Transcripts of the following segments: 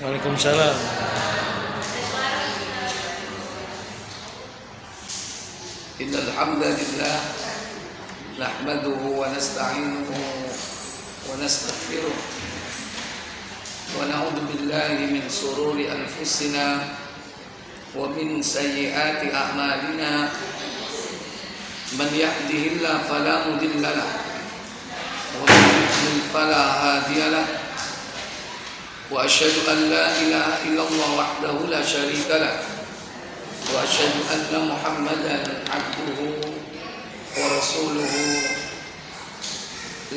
Waalaikumsalam. Innal hamdalillah nahmaduhu wa nasta'inuhu wa nastaghfiruh wa na'udzu billahi min shururi anfusina wa min sayyiati a'malina. Man yahdihillahu fala mudilla lahu wa man yudlil fala hadiya lahu. Wa asyhadu an la ilaha illallah wahdahu la syarika lahu wa asyhadu anna Muhammadan abduhu wa rasuluhu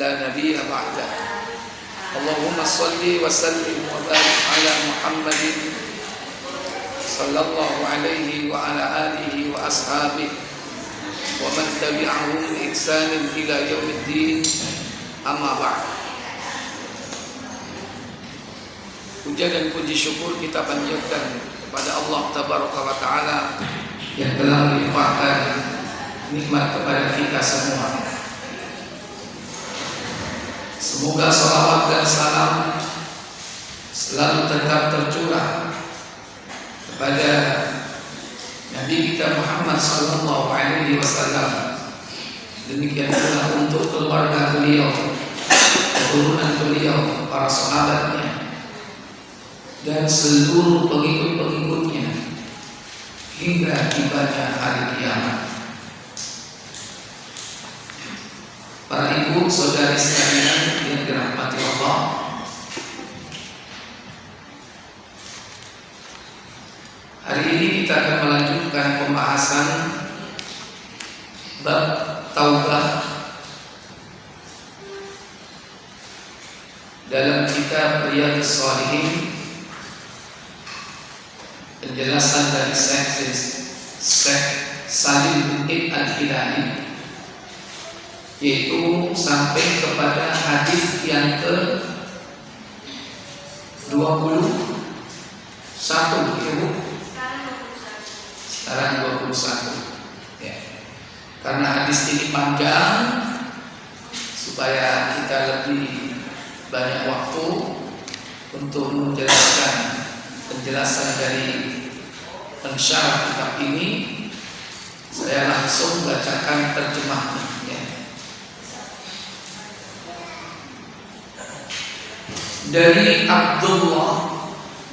la nabiyya ba'dah. Allahumma shalli wa sallim wa barik ala Muhammadin sallallahu alaihi wa ala alihi wa ashabihi wa man tabi'ahum bi ihsanin ila yaumiddin. Amma ba'd. Puja dan puji syukur kita panjatkan kepada Allah Tabaraka wa Ta'ala yang telah melimpahkan nikmat kepada kita semua. Semoga salawat dan salam selalu tetap tercurah kepada Nabi kita Muhammad sallallahu alaihi wasallam. Demikian pula untuk keluarga beliau, keturunan beliau, para sahabatnya, dan seluruh pengikut-pengikutnya hingga tibanya hari kiamat. Para ibu saudari sekalian yang dirahmati Allah, hari ini kita akan melanjutkan pembahasan bab taubah dalam kitab Riyadhus Shalihin. Penjelasan dari Syekh Salim bin Al-Hilali, yaitu sampai kepada hadis yang ke-21, sekarang 21 ya. Karena hadis ini panjang, supaya kita lebih banyak waktu untuk menjelaskan penjelasan dari pensyarah kitab ini, saya langsung bacakan terjemahnya ya. Dari Abdullah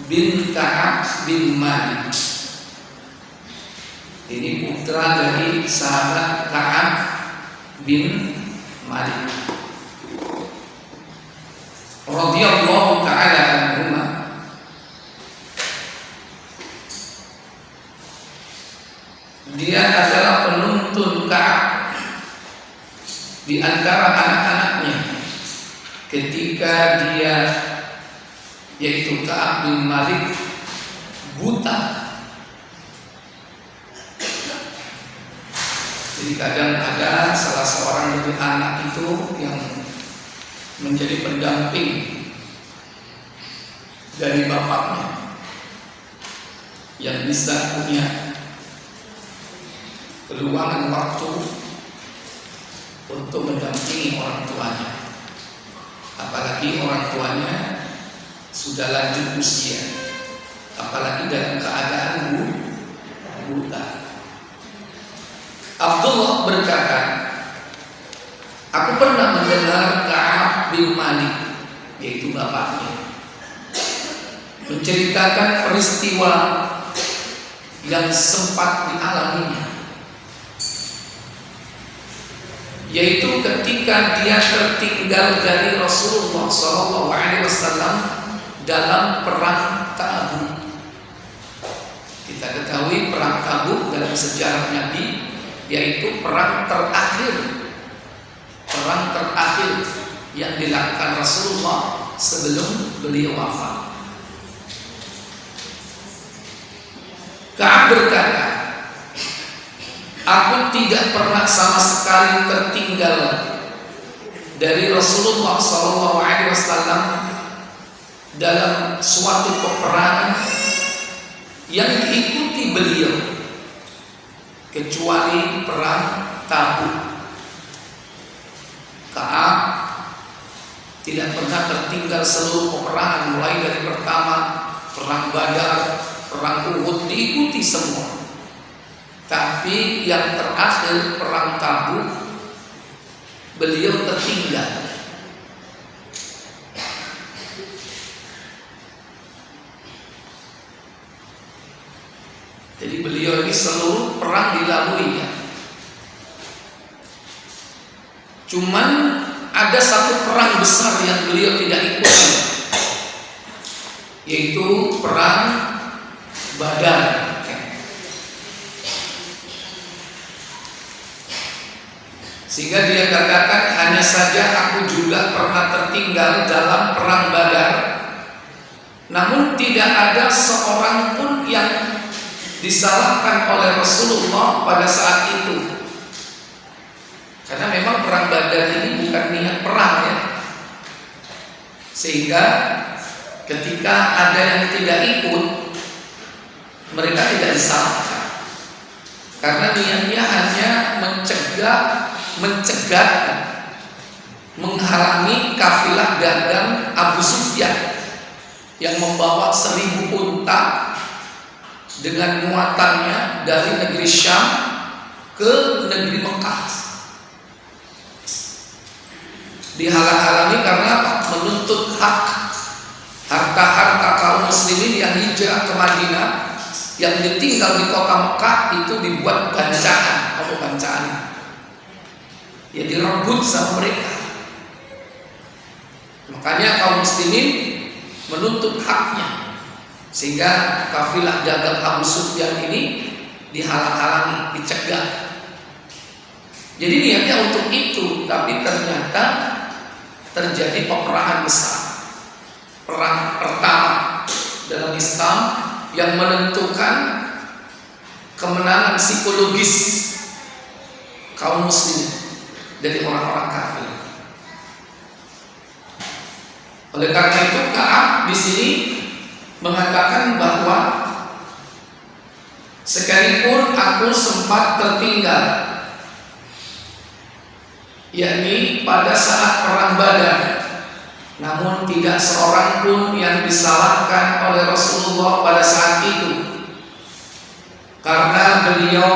bin Ka'ab bin Malik, ini putra dari sahabat Ka'ab bin Malik radhiyallahu ta'ala anhuma. Dia adalah penuntun Ka'ab di antara anak-anaknya ketika dia, yaitu Ka'ab bin Malik, buta. Jadi kadang ada salah seorang dari anak itu yang menjadi pendamping dari bapaknya, yang bisa punya keluangan waktu untuk mendampingi orang tuanya, apalagi orang tuanya sudah lanjut usia, apalagi dalam keadaan buta. Abdullah berkata, aku pernah mendengar Ka'ab bin Malik, yaitu bapaknya, menceritakan peristiwa yang sempat dialaminya, yaitu ketika dia tertinggal dari Rasulullah SAW dalam perang Tabuk. Kita ketahui perang Tabuk dalam sejarah Nabi, yaitu perang terakhir yang dilakukan Rasulullah sebelum beliau wafat. Ka'ab berkata, aku tidak pernah sama sekali tertinggal dari Rasulullah SAW dalam suatu peperangan yang diikuti beliau, kecuali perang Tabuk. Ka'ab tidak pernah tertinggal seluruh peperangan, mulai dari pertama perang Badar, perang Uhud diikuti semua. Tapi yang terakhir perang Tabuk beliau tertinggal. Jadi beliau ini seluruh perang dilaluinya. Cuman ada satu perang besar yang beliau tidak ikuti, yaitu perang Badar. Sehingga dia katakan, hanya saja aku juga pernah tertinggal dalam perang Badar, namun tidak ada seorang pun yang disalahkan oleh Rasulullah pada saat itu. Karena memang perang Badar ini bukan niat perang ya. Sehingga ketika ada yang tidak ikut, mereka tidak disalahkan. Karena niatnya hanya mencegah, menghalangi kafilah dagang Abu Sufyan yang membawa 1000 unta dengan muatannya dari negeri Syam ke negeri Mekah. Dihalang-halangi karena menuntut hak harta-harta kaum muslimin yang hijrah ke Madinah, yang ditinggal di kota Mekah itu dibuat bancaan. Apa bancaannya? Ya direbut sama mereka. Makanya kaum muslimin menuntut haknya, sehingga kafilah dagang Abu Sufyan ini dihalang-halangi, dicegah. Jadi niatnya untuk itu, tapi ternyata terjadi peperangan besar. Perang pertama dalam Islam yang menentukan kemenangan psikologis kaum muslimin dari orang-orang kafir. Oleh karena itu Ka'ab di sini mengatakan bahwa sekalipun aku sempat tertinggal, yakni pada saat perang Badar, namun tidak seorang pun yang disalahkan oleh Rasulullah pada saat itu, karena beliau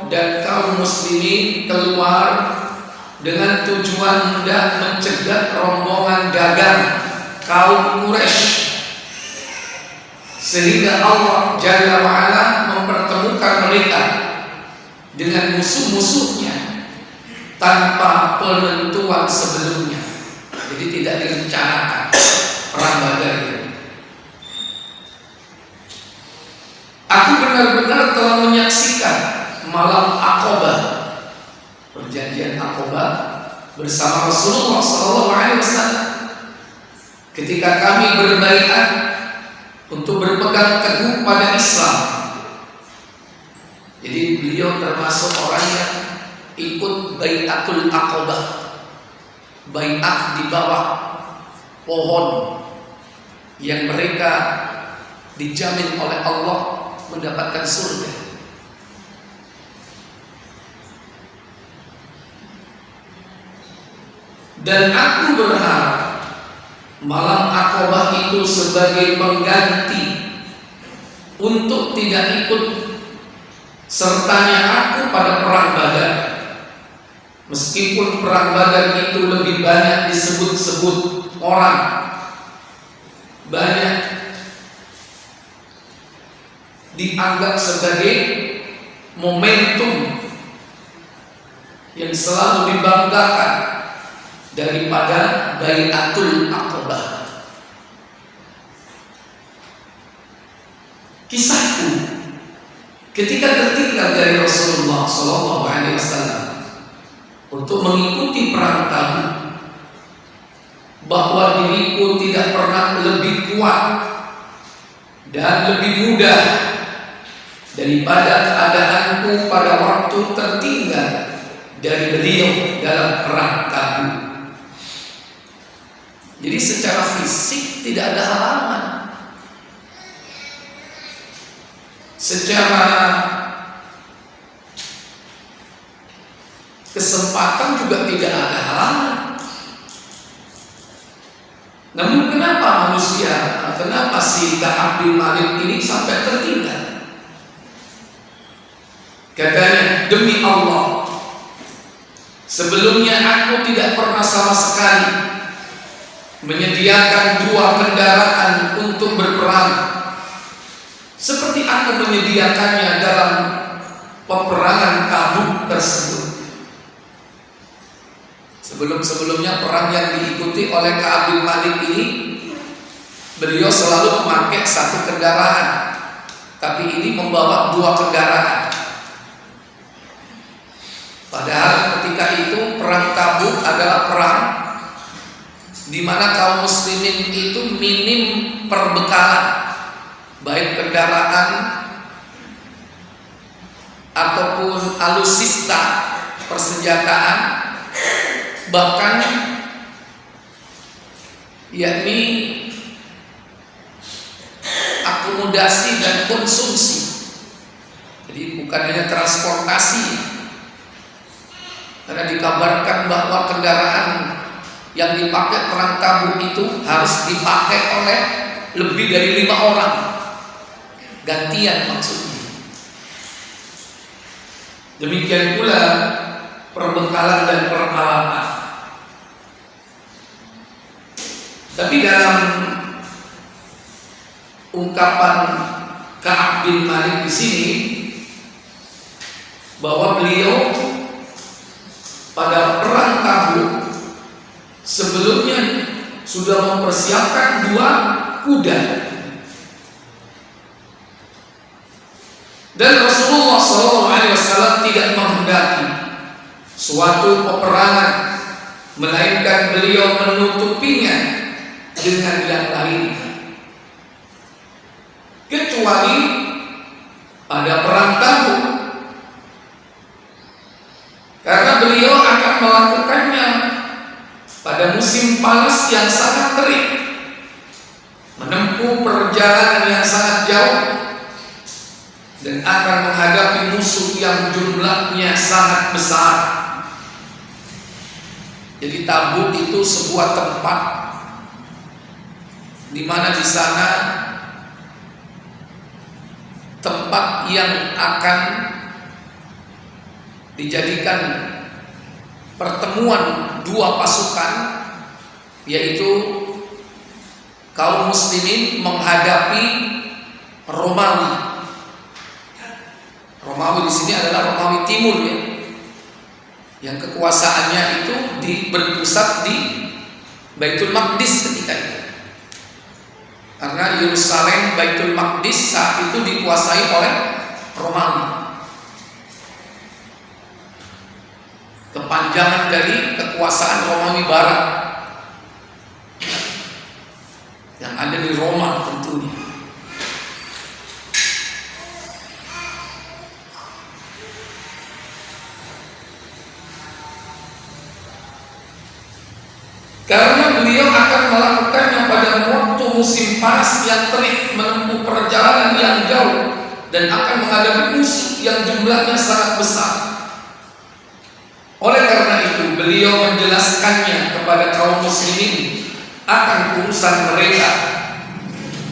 dan kaum muslimin keluar dengan tujuan hendak mencegat rombongan dagang kaum Quraisy, sehingga Allah Jalla wa'ala mempertemukan mereka dengan musuh-musuhnya tanpa penentuan sebelumnya. Jadi tidak direncanakan perang Badar ini. Aku benar-benar telah menyaksikan malam Aqabah, perjanjian Aqabah bersama Rasulullah SAW, ketika kami berbaiat untuk berpegang teguh pada Islam. Jadi beliau termasuk orang yang ikut baiatul Aqabah, baiat di bawah pohon yang mereka dijamin oleh Allah mendapatkan surga. Dan aku berharap malam Aqabah itu sebagai pengganti untuk tidak ikut sertanya aku pada perang Badar. Meskipun perang Badar itu lebih banyak disebut-sebut orang, banyak dianggap sebagai momentum yang selalu dibanggakan daripada baiatul Aqabah. Kisahku ketika tertinggal dari Rasulullah SAW untuk mengikuti perang Tabuk, bahwa diriku tidak pernah lebih kuat dan lebih mudah daripada keadaanku pada waktu tertinggal dari beliau dalam perang Tabuk. Jadi secara fisik tidak ada halangan, secara kesempatan juga tidak ada halangan. Namun kenapa kenapa si Ka'ab bin Malik ini sampai tertinggal? Katanya, demi Allah, sebelumnya aku tidak pernah sama sekali menyediakan 2 kendaraan untuk berperang seperti aku menyediakannya dalam peperangan Tabuk tersebut. Sebelum-sebelumnya perang yang diikuti oleh Ka'ab bin Malik ini, beliau selalu memakai 1 kendaraan, tapi ini membawa 2 kendaraan. Padahal ketika itu perang Tabuk adalah perang di mana kaum muslimin itu minim perbekalan, baik kendaraan ataupun alutsista persenjataan, bahkan yakni akomodasi dan konsumsi. Jadi bukan hanya transportasi, karena dikabarkan bahwa kendaraan yang dipakai perang Tabuk itu harus dipakai oleh lebih dari 5 orang, gantian maksudnya. Demikian pula perbekalan dan peralatan. Tapi dalam ungkapan Ka'ab bin Malik di sini bahwa beliau pada perang Tabuk sebelumnya sudah mempersiapkan 2 kuda. Dan Rasulullah SAW tidak menghendaki suatu peperangan, melainkan beliau menutupinya dengan yang lain, kecuali pada perang Tabuk, karena beliau akan melakukannya pada musim panas yang sangat terik, menempuh perjalanan yang sangat jauh, dan akan menghadapi musuh yang jumlahnya sangat besar. Jadi Tabuk itu sebuah tempat di mana di sana tempat yang akan dijadikan pertemuan 2 pasukan, yaitu kaum muslimin menghadapi Romawi. Romawi di sini adalah Romawi Timur, ya, yang kekuasaannya itu berpusat di Baitul Maqdis ketika itu. Karena Yerusalem, Baitul Maqdis saat itu dikuasai oleh Romawi. Kepanjangan dari kekuasaan Romawi Barat yang ada di Roma tentunya. Karena beliau akan melakukannya pada waktu musim panas yang terik, menempuh perjalanan yang jauh, dan akan menghadapi musuh yang jumlahnya sangat besar. Oleh karena itu beliau menjelaskannya kepada kaum muslimin akan urusan mereka,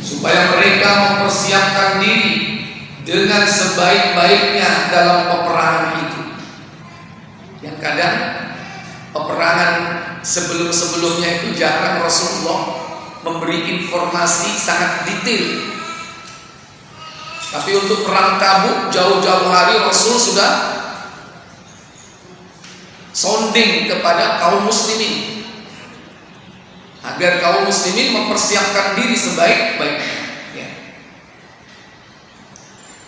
supaya mereka mempersiapkan diri dengan sebaik-baiknya dalam peperangan itu. Yang kadang peperangan sebelum-sebelumnya itu jarang Rasulullah memberi informasi sangat detail. Tapi untuk perang Tabuk jauh-jauh hari Rasul sudah sounding kepada kaum muslimin agar kaum muslimin mempersiapkan diri sebaik-baiknya, ya.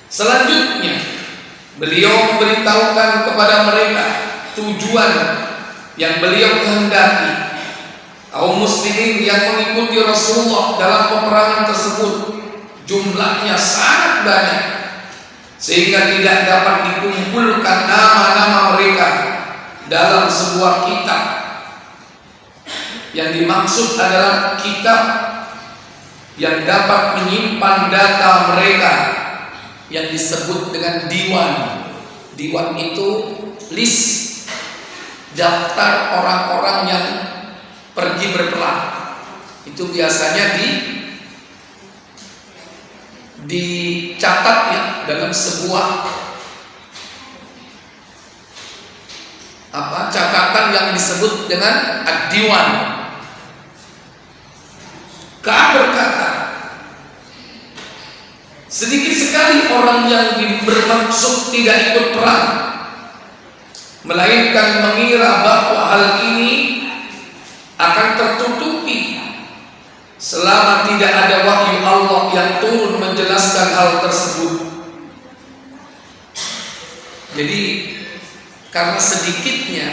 Selanjutnya beliau memberitahukan kepada mereka tujuan yang beliau kehendaki. Kaum muslimin yang mengikuti Rasulullah dalam peperangan tersebut jumlahnya sangat banyak, sehingga tidak dapat dikumpulkan nama-nama mereka dalam sebuah kitab. Yang dimaksud adalah kitab yang dapat menyimpan data mereka, yang disebut dengan diwan. Diwan itu list, daftar orang-orang yang pergi berperang, Itu biasanya dicatat ya dalam sebuah catatan yang disebut dengan ad-diwan. Ka'ab berkata, sedikit sekali orang yang bermaksud tidak ikut perang, melainkan mengira bahwa hal ini akan tertutupi selama tidak ada wahyu Allah yang turun menjelaskan hal tersebut. Jadi karena sedikitnya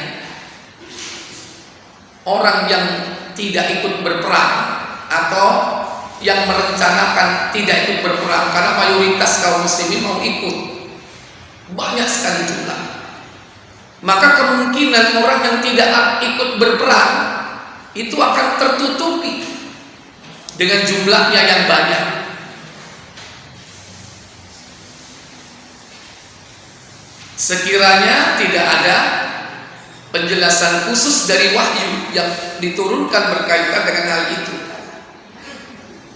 orang yang tidak ikut berperang atau yang merencanakan tidak ikut berperang, karena mayoritas kaum muslimin mau ikut, banyak sekali jumlah, maka kemungkinan orang yang tidak ikut berperang itu akan tertutupi dengan jumlahnya yang banyak. Sekiranya tidak ada penjelasan khusus dari wahyu yang diturunkan berkaitan dengan hal itu,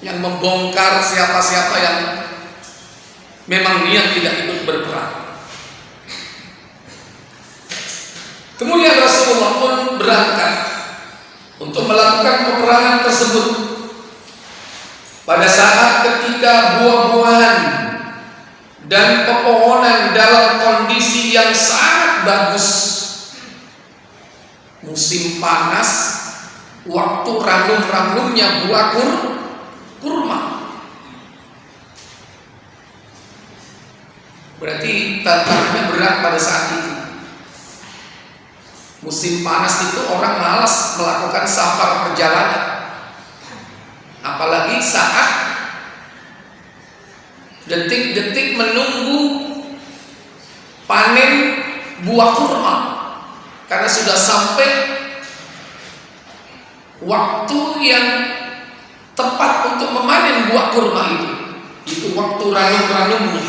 yang membongkar siapa-siapa yang memang niat tidak ikut berperang. Kemudian Rasulullah pun berangkat untuk melakukan peperangan tersebut. Pada saat ketika buah-buahan dan pepohonan dalam kondisi yang sangat bagus, musim panas, waktu ranum-ranumnya buah kurma. Berarti tantangannya berat pada saat itu. Musim panas itu orang malas melakukan safar perjalanan, apalagi saat detik-detik menunggu panen buah kurma, karena sudah sampai waktu yang tepat untuk memanen buah kurma itu waktu ranum-ranumnya.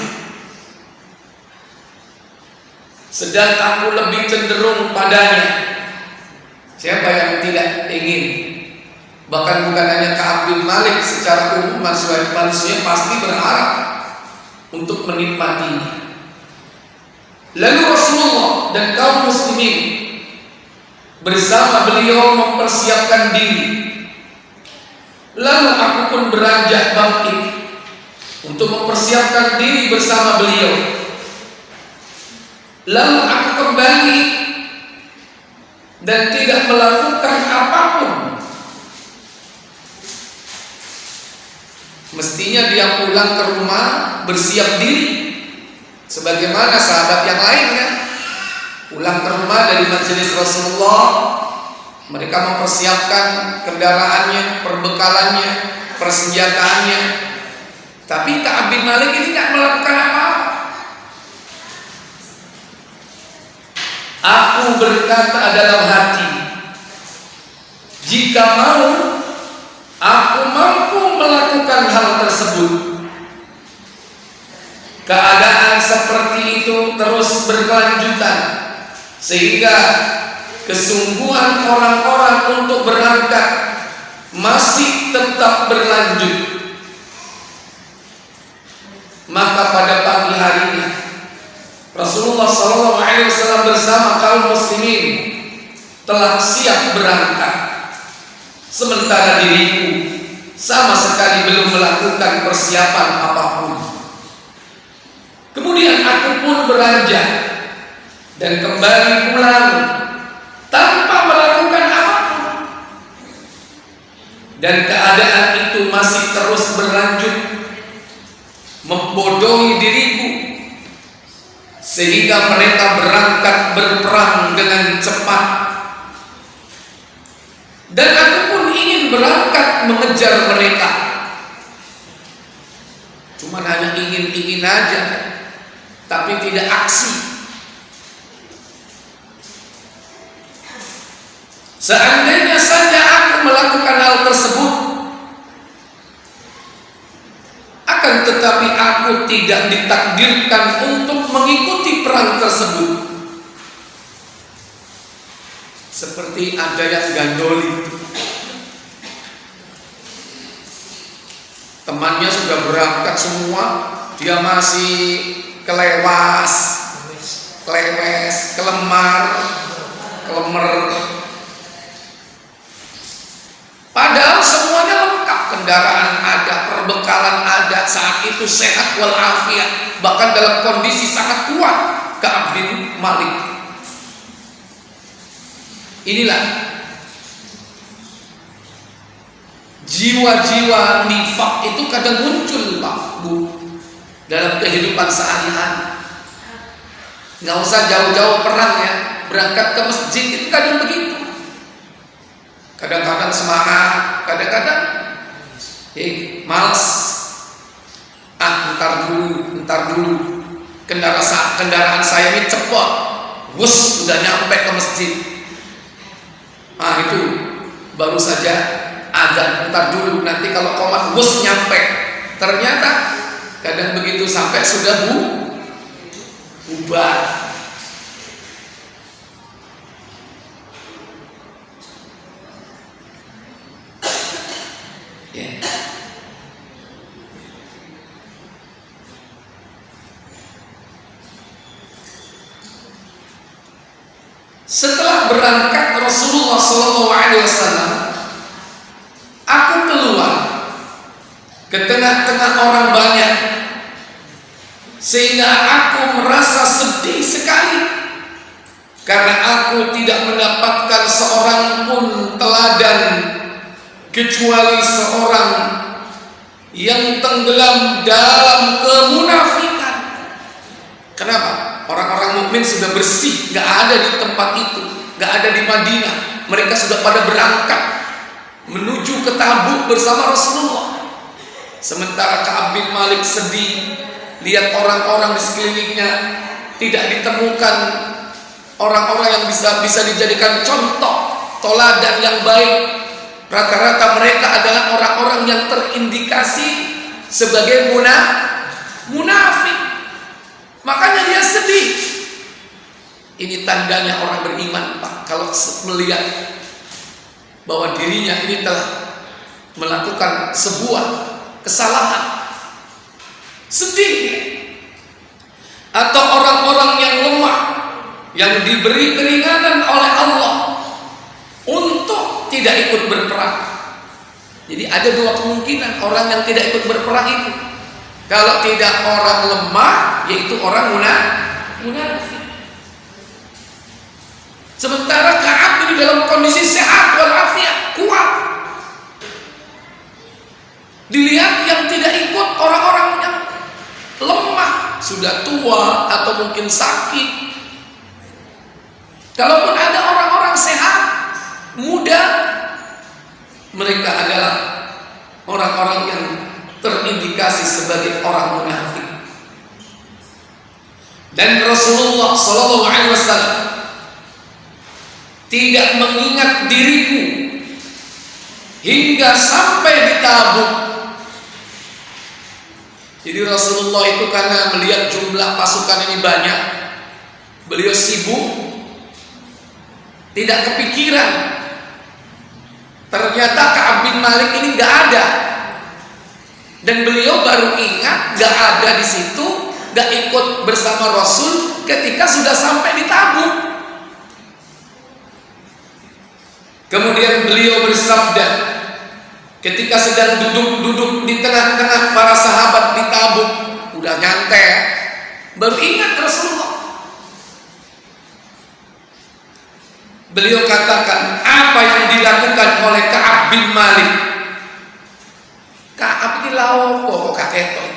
Sedang aku lebih cenderung padanya. Siapa yang tidak ingin? Bahkan bukan hanya Ka'ab bin Malik, secara umum manusia pasti berharap untuk menikmatinya. Lalu Rasulullah dan kaum muslimin bersama beliau mempersiapkan diri. Lalu aku pun beranjak bangkit untuk mempersiapkan diri bersama beliau. Lalu aku kembali dan tidak melakukan apapun. Mestinya dia pulang ke rumah bersiap diri, sebagaimana sahabat yang lain kan, pulang ke rumah dari majelis Rasulullah, mereka mempersiapkan kendaraannya, perbekalannya, persenjataannya. Tapi Ka'ab bin Malik ini tidak melakukan apa-apa. Aku berkata dalam hati, jika mau, aku mampu melakukan hal tersebut. Keadaan seperti itu terus berkelanjutan, sehingga kesungguhan orang-orang untuk berangkat masih tetap berlanjut. Maka pada pagi harinya Rasulullah SAW bersama kaum muslimin telah siap berangkat, sementara diriku sama sekali belum melakukan persiapan apapun. Kemudian aku pun beranjak dan kembali pulang tanpa melakukan apapun, dan keadaan itu masih terus berlanjut membodohi diriku, sehingga mereka berangkat berperang dengan cepat, dan aku pun ingin berangkat mengejar mereka. Cuma hanya ingin-ingin aja, tapi tidak aksi. Seandainya saja aku melakukan hal tersebut, akan tetapi aku tidak ditakdirkan untuk mengikuti perang tersebut. Seperti ada yang gandoli, sudah berangkat semua, dia masih kelewas, kelemar. Padahal semuanya lengkap, kendaraan ada, perbekalan ada, saat itu sehat walafiat, bahkan dalam kondisi sangat kuat. Ka'ab bin Malik. Inilah jiwa-jiwa nifak itu kadang muncul, Pak Bu, dalam kehidupan sehari-hari. Nggak usah jauh-jauh perang ya, berangkat ke masjid itu kadang begitu. Kadang-kadang semangat, kadang-kadang males. Ntar dulu. Kendaraan saya ini cepat, wus sudah nyampe ke masjid. Itu baru saja azan, ntar dulu, nanti kalau komat wus nyampe. Ternyata kadang begitu sampai sudah bubar. Setelah berangkat Rasulullah SAW, aku keluar ke tengah-tengah orang banyak, sehingga aku merasa sedih sekali karena aku tidak mendapatkan seorang pun teladan kecuali seorang yang tenggelam dalam kemunafikan. Kenapa? Orang-orang mukmin sudah bersih, gak ada di tempat itu, gak ada di Madinah. Mereka sudah pada berangkat menuju ke Tabuk bersama Rasulullah. Sementara Ka'ab bin Malik sedih, lihat orang-orang di sekelilingnya tidak ditemukan orang-orang yang bisa dijadikan contoh, teladan yang baik. Rata-rata mereka adalah orang-orang yang terindikasi sebagai munafik. Makanya dia sedih. Ini tandanya orang beriman, Pak, kalau melihat bahwa dirinya ini telah melakukan sebuah kesalahan, sedih. Atau orang-orang yang lemah, yang diberi keringanan oleh Allah untuk tidak ikut berperang. Jadi ada dua kemungkinan orang yang tidak ikut berperang itu. Kalau tidak orang lemah, yaitu orang munafik. Sementara Ka'ab ini dalam kondisi sehat walafiat, kuat. Dilihat yang tidak ikut orang-orang yang lemah, sudah tua atau mungkin sakit. Kalaupun ada orang-orang sehat, muda, mereka adalah orang-orang yang terindikasi sebagai orang munafik. Dan Rasulullah SAW tidak mengingat diriku hingga sampai di Tabuk. Jadi Rasulullah itu karena melihat jumlah pasukan ini banyak, beliau sibuk, tidak kepikiran ternyata Ka'ab bin Malik ini nggak ada. Dan beliau baru ingat gak ada di situ, gak ikut bersama Rasul ketika sudah sampai di Tabuk. Kemudian beliau bersabda ketika sedang duduk di tengah-tengah para sahabat di Tabuk, udah nyantai, baru ingat Rasulullah. Beliau katakan, apa yang dilakukan oleh Ka'ab bin Malik? Ka'ab iki lha opo kok gak ketok?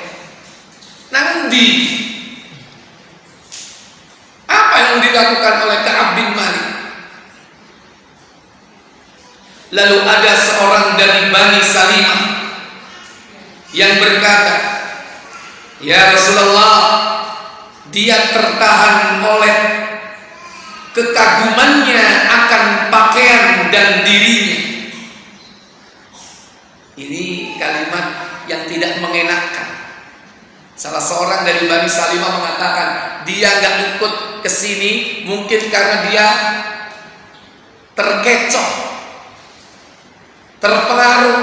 Nang ndi? Apa yang dilakukan oleh Ka'ab bin Malik? Lalu ada seorang dari Bani Salimah yang berkata, ya Rasulullah, dia tertahan oleh kekagumannya akan pakaian dan dirinya. Ini kalimat yang tidak mengenakkan. Salah seorang dari Bani Salimah mengatakan, dia gak ikut ke sini mungkin karena dia terkecoh, terpengaruh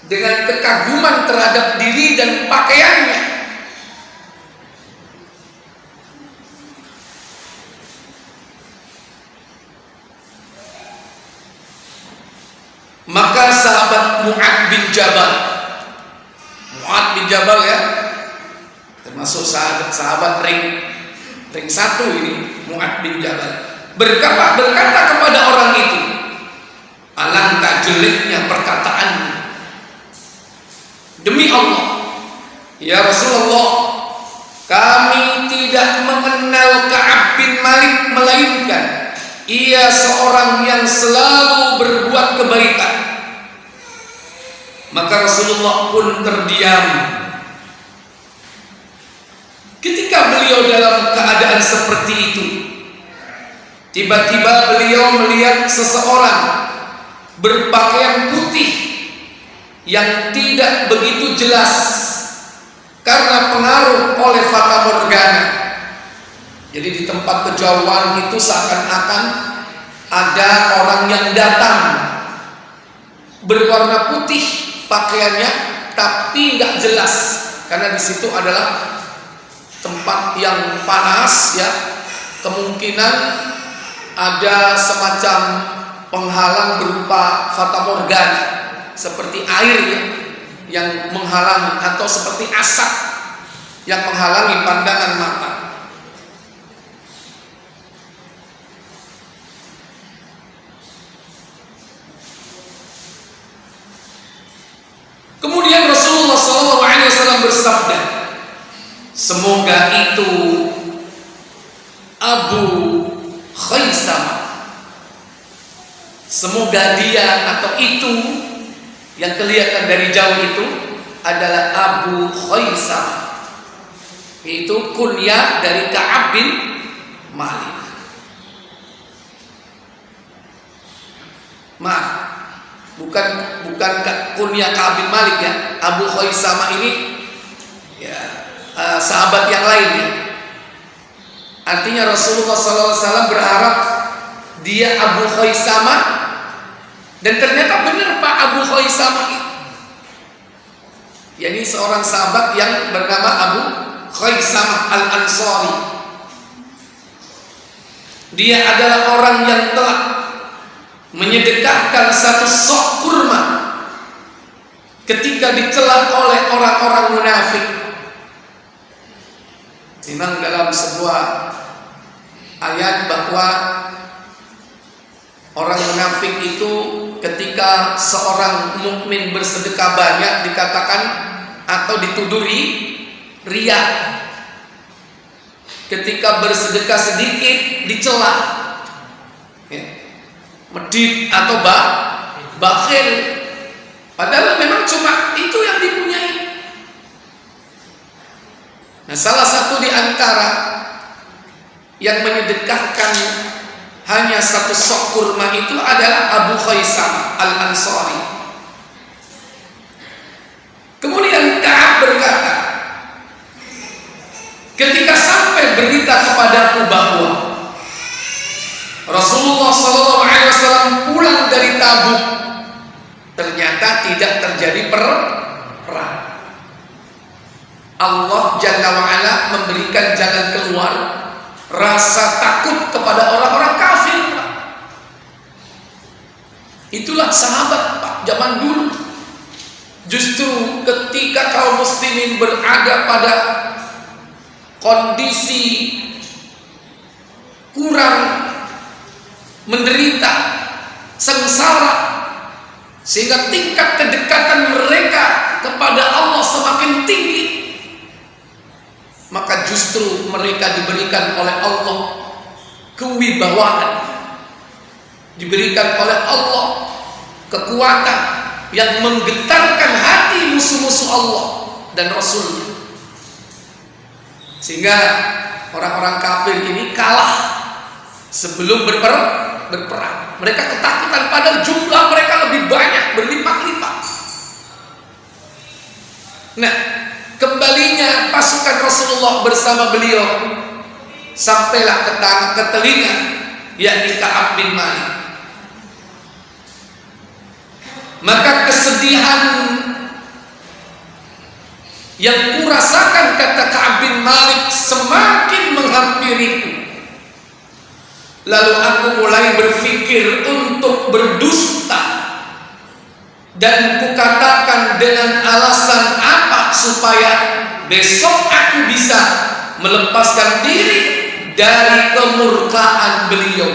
dengan kekaguman kekaguman terhadap diri dan pakaiannya. Maka sahabat Mu'ad bin Jabal ya, termasuk sahabat ring 1 ini, Mu'ad bin Jabal berkata kepada orang itu, alangkah jeleknya perkataanmu. Demi Allah, ya Rasulullah, kami tidak mengenal Ka'ab bin Malik melainkan ia seorang yang selalu berbuat kebaikan. Maka Rasulullah pun terdiam. Ketika beliau dalam keadaan seperti itu, tiba-tiba beliau melihat seseorang berpakaian putih yang tidak begitu jelas karena pengaruh oleh fata morgana. Jadi di tempat kejauhan itu seakan-akan ada orang yang datang berwarna putih pakaiannya, tapi nggak jelas karena di situ adalah tempat yang panas ya. Kemungkinan ada semacam penghalang berupa fata morgana seperti air ya, yang menghalangi, atau seperti asap yang menghalangi pandangan mata. Kemudian Rasulullah SAW bersabda, semoga itu Abu Khaisamah, semoga dia atau itu yang kelihatan dari jauh itu adalah Abu Khaisamah, itu kunyah dari Ka'ab bin Malik. Maaf, bukan kunyah Ka'ab bin Malik ya. Abu Khaisamah ini ya sahabat yang lain ya. Artinya Rasulullah SAW berharap dia Abu Khaisamah, dan ternyata benar Pak Abu Khaisamah itu. Yani seorang sahabat yang bernama Abu Khaisamah Al-Ansari. Dia adalah orang yang telah menyedekahkan satu sok kurma ketika dicela oleh orang-orang munafik. Memang dalam sebuah ayat bahwa orang munafik itu ketika seorang mukmin bersedekah banyak dikatakan atau dituduhi riya. Ketika bersedekah sedikit dicela, ya, medit atau bakhil. Padahal memang cuma itu yang dipunyai. Nah, salah satu di antara yang menyedekahkan hanya satu sok kurma itu adalah Abu Khaisamah Al-Ansari. Kemudian Ka'ab berkata, ketika sampai berita kepadaku bahwa Rasulullah SAW pulang dari Tabuk, ternyata tidak terjadi perang. Allah Jalla wa'ala memberikan jalan keluar, rasa takut kepada orang-orang kafir. Itulah sahabat Pak zaman dulu. Justru ketika kaum muslimin berada pada kondisi kurang, menderita, sengsara, sehingga tingkat kedekatan mereka kepada Allah semakin tinggi, maka justru mereka diberikan oleh Allah kewibawaan, diberikan oleh Allah kekuatan yang menggetarkan hati musuh-musuh Allah dan Rasulnya, sehingga orang-orang kafir ini kalah sebelum berperang. Mereka ketakutan, padahal jumlah mereka lebih banyak, berlipat-lipat. Nah, kembalinya pasukan Rasulullah bersama beliau sampailah ke telinga, yakni Ka'ab bin Malik. Maka kesedihan yang kurasakan, kata Ka'ab bin Malik, semakin menghampiriku. Lalu aku mulai berpikir untuk berdusta, dan kukatakan dengan alasan apa supaya besok aku bisa melepaskan diri dari kemurkaan beliau.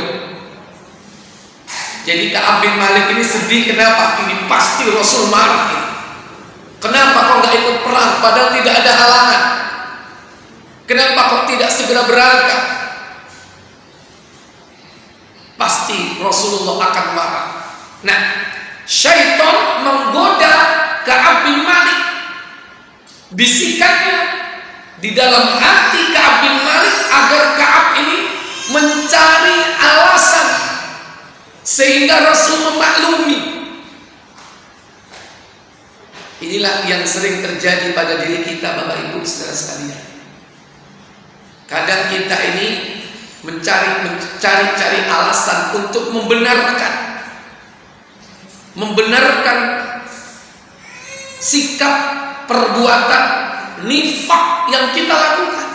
Jadi Ka'ab bin Malik ini sedih. Kenapa? Ini pasti Rasul marah ini. Kenapa kau gak ikut perang padahal tidak ada halangan? Kenapa kau tidak segera berangkat? Pasti Rasulullah akan marah. Nah, syaitan menggoda Ka'ab bin Malik. Bisikannya di dalam hati Ka'ab bin Malik agar Ka'ab ini mencari alasan sehingga Rasul memaklumi. Inilah yang sering terjadi pada diri kita, Bapak Ibu saudara sekalian. Kadang kita ini mencari alasan untuk membenarkan sikap perbuatan nifak yang kita lakukan.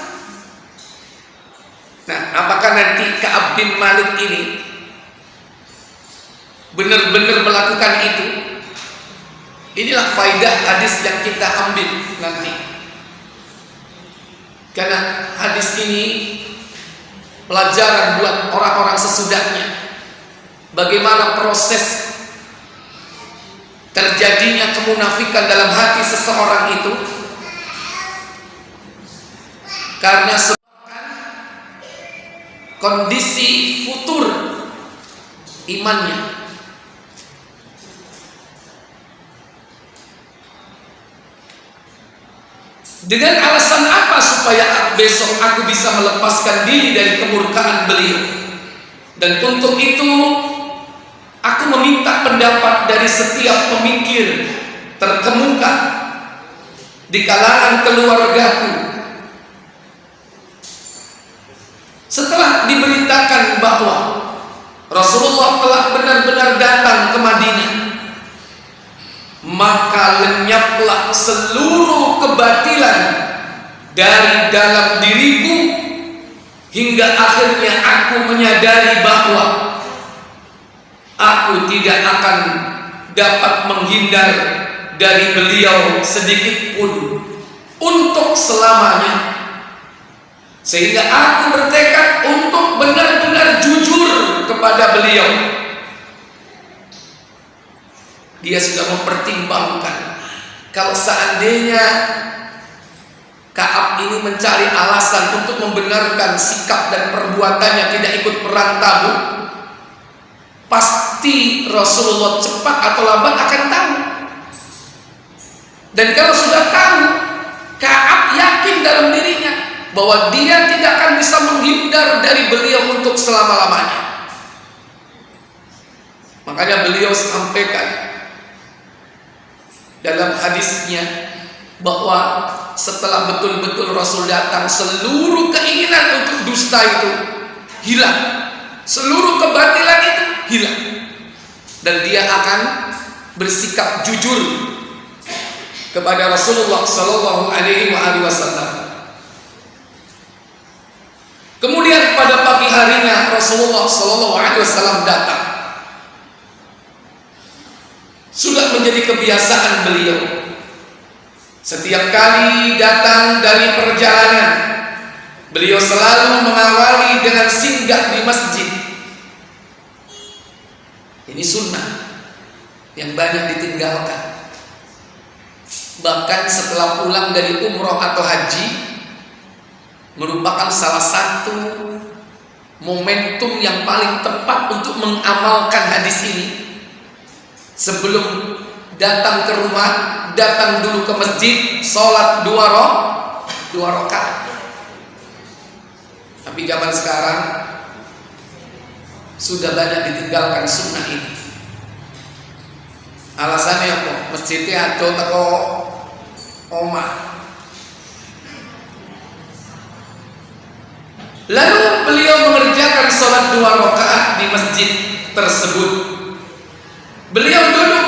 Nah, apakah nanti Ka'ab bin Malik ini benar-benar melakukan itu? Inilah faidah hadis yang kita ambil nanti. Karena hadis ini pelajaran buat orang-orang sesudahnya. Bagaimana proses terjadinya kemunafikan dalam hati seseorang itu. Karena sebabkan kondisi futur imannya. Dengan alasan apa supaya besok aku bisa melepaskan diri dari kemurkaan beliau? Dan untuk itu aku meminta pendapat dari setiap pemikir terkemuka di kalangan keluargaku. Setelah diberitakan bahwa Rasulullah telah benar-benar datang ke Madinah, maka lenyaplah seluruh kebatilan dari dalam diriku, hingga akhirnya aku menyadari bahwa aku tidak akan dapat menghindar dari beliau sedikit pun untuk selamanya. Sehingga aku bertekad untuk benar-benar jujur kepada beliau. Dia sudah mempertimbangkan, kalau seandainya Ka'ab ini mencari alasan untuk membenarkan sikap dan perbuatannya tidak ikut perang Tabuk, pasti Rasulullah cepat atau lambat akan tahu. Dan kalau sudah tahu, Ka'ab yakin dalam dirinya bahwa dia tidak akan bisa menghindar dari beliau untuk selama-lamanya. Makanya beliau sampaikan dalam hadisnya bahwa setelah betul-betul Rasul datang, seluruh keinginan untuk dusta itu hilang, seluruh kebatilan itu hilang, dan dia akan bersikap jujur kepada Rasulullah Sallallahu Alaihi Wasallam. Kemudian pada pagi harinya Rasulullah Sallallahu Alaihi Wasallam datang. Sudah menjadi kebiasaan beliau, setiap kali datang dari perjalanan, beliau selalu mengawali dengan singgah di masjid. Ini sunnah yang banyak ditinggalkan. Bahkan setelah pulang dari umroh atau haji, merupakan salah satu momentum yang paling tepat untuk mengamalkan hadis ini. Sebelum datang ke rumah, datang dulu ke masjid, sholat dua rakaat. Tapi zaman sekarang sudah banyak ditinggalkan sunnah ini. Alasannya apa? Masjidnya ada teko omah. Lalu beliau mengerjakan sholat dua rakaat di masjid tersebut. Beliau duduk